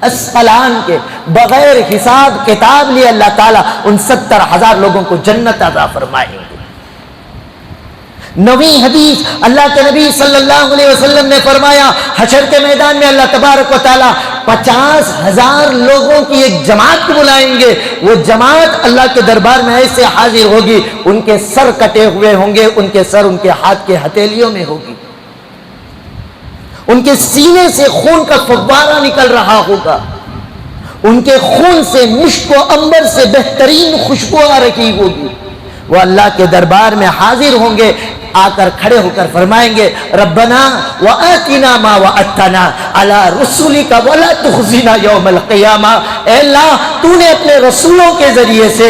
اسقلان کے۔ بغیر حساب کتاب لیے اللہ تعالیٰ ان 70,000 لوگوں کو جنت عطا فرمائیں گے۔ 9ویں حدیث، اللہ کے نبی صلی اللہ علیہ وسلم نے فرمایا حشر کے میدان میں اللہ تبارک و تعالیٰ 50,000 لوگوں کی ایک جماعت کو بلائیں گے۔ وہ جماعت اللہ کے دربار میں ایسے حاضر ہوگی، ان کے سر کٹے ہوئے ہوں گے، ان کے سر ان کے ہاتھ کے ہتھیلیوں میں ہوگی، ان کے سینے سے خون کا فوارہ نکل رہا ہوگا، ان کے خون سے مشک و عنبر سے بہترین خوشبو آ رہی ہوگی۔ وہ اللہ کے دربار میں حاضر ہوں گے، آ کر کھڑے ہو کر فرمائیں گے ربنا وآتنا ما وعدتنا علی رسولک ولا تخزنا یوم القیامہ۔ اے اللہ تو نے اپنے رسولوں کے ذریعے سے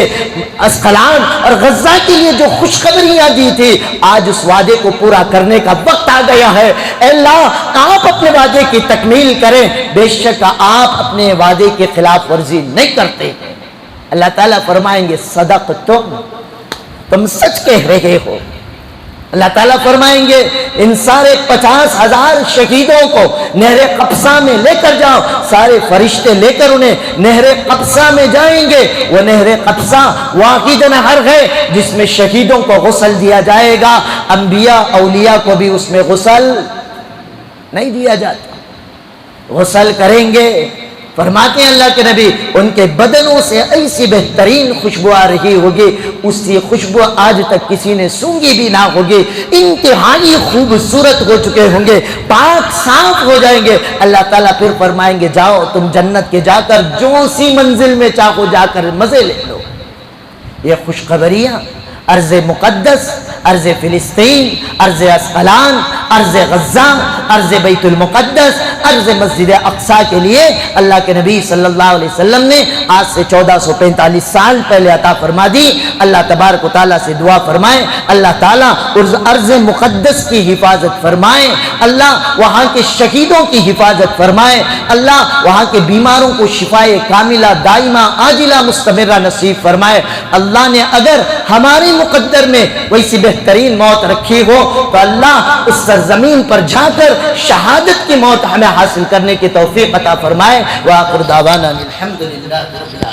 اسقلان اور غزہ کے لیے جو خوشخبریاں دی تھی، آج اس وعدے کو پورا کرنے کا وقت آ گیا ہے۔ اے اللہ آپ اپنے وعدے کی تکمیل کریں، بے شک آپ اپنے وعدے کی خلاف ورزی نہیں کرتے۔ اللہ تعالیٰ فرمائیں گے صدق تم سچ کہہ رہے ہو. اللہ تعالیٰ فرمائیں گے ان سارے 50,000 شہیدوں کو نہر قبصہ میں لے کر جاؤ. سارے فرشتے لے کر انہیں نہر قبصہ میں جائیں گے. وہ نہر قبصہ واحد نہر ہے جس میں شہیدوں کو غسل دیا جائے گا. انبیاء اولیاء کو بھی اس میں غسل نہیں دیا جاتا. غسل کریں گے. فرماتے ہیں اللہ کے نبی ان کے بدنوں سے ایسی بہترین خوشبو آ رہی ہوگی, اسی خوشبو آج تک کسی نے سونگی بھی نہ ہوگی. انتہائی خوبصورت ہو چکے ہوں گے, پاک صاف ہو جائیں گے. اللہ تعالیٰ پھر فرمائیں گے جاؤ تم جنت کے جا کر جو سی منزل میں چاہو جا کر مزے لے لو. یہ خوشخبریاں ارض مقدس, ارض فلسطین, ارض اسقلان, ارض غزہ, ارض بیت المقدس, ارض مسجد اقصی کے لیے اللہ کے نبی صلی اللہ علیہ وسلم نے آج سے 1445 سال پہلے عطا فرما دی. اللہ تبارک و تعالیٰ سے دعا فرمائے اللہ تعالیٰ ارض مقدس کی حفاظت فرمائے, اللہ وہاں کے شہیدوں کی حفاظت فرمائے, اللہ وہاں کے بیماروں کو شفائے کاملہ دائمہ عاجلہ مستمرہ نصیب فرمائے. اللہ نے اگر ہمارے مقدر میں ویسی بہترین موت رکھی ہو تو اللہ اس سرزمین پر جا کر شہادت کی موت ہمیں حاصل کرنے کی توفیق عطا فرمائے. وآخر دعوانا الحمدللہ رب العالمین.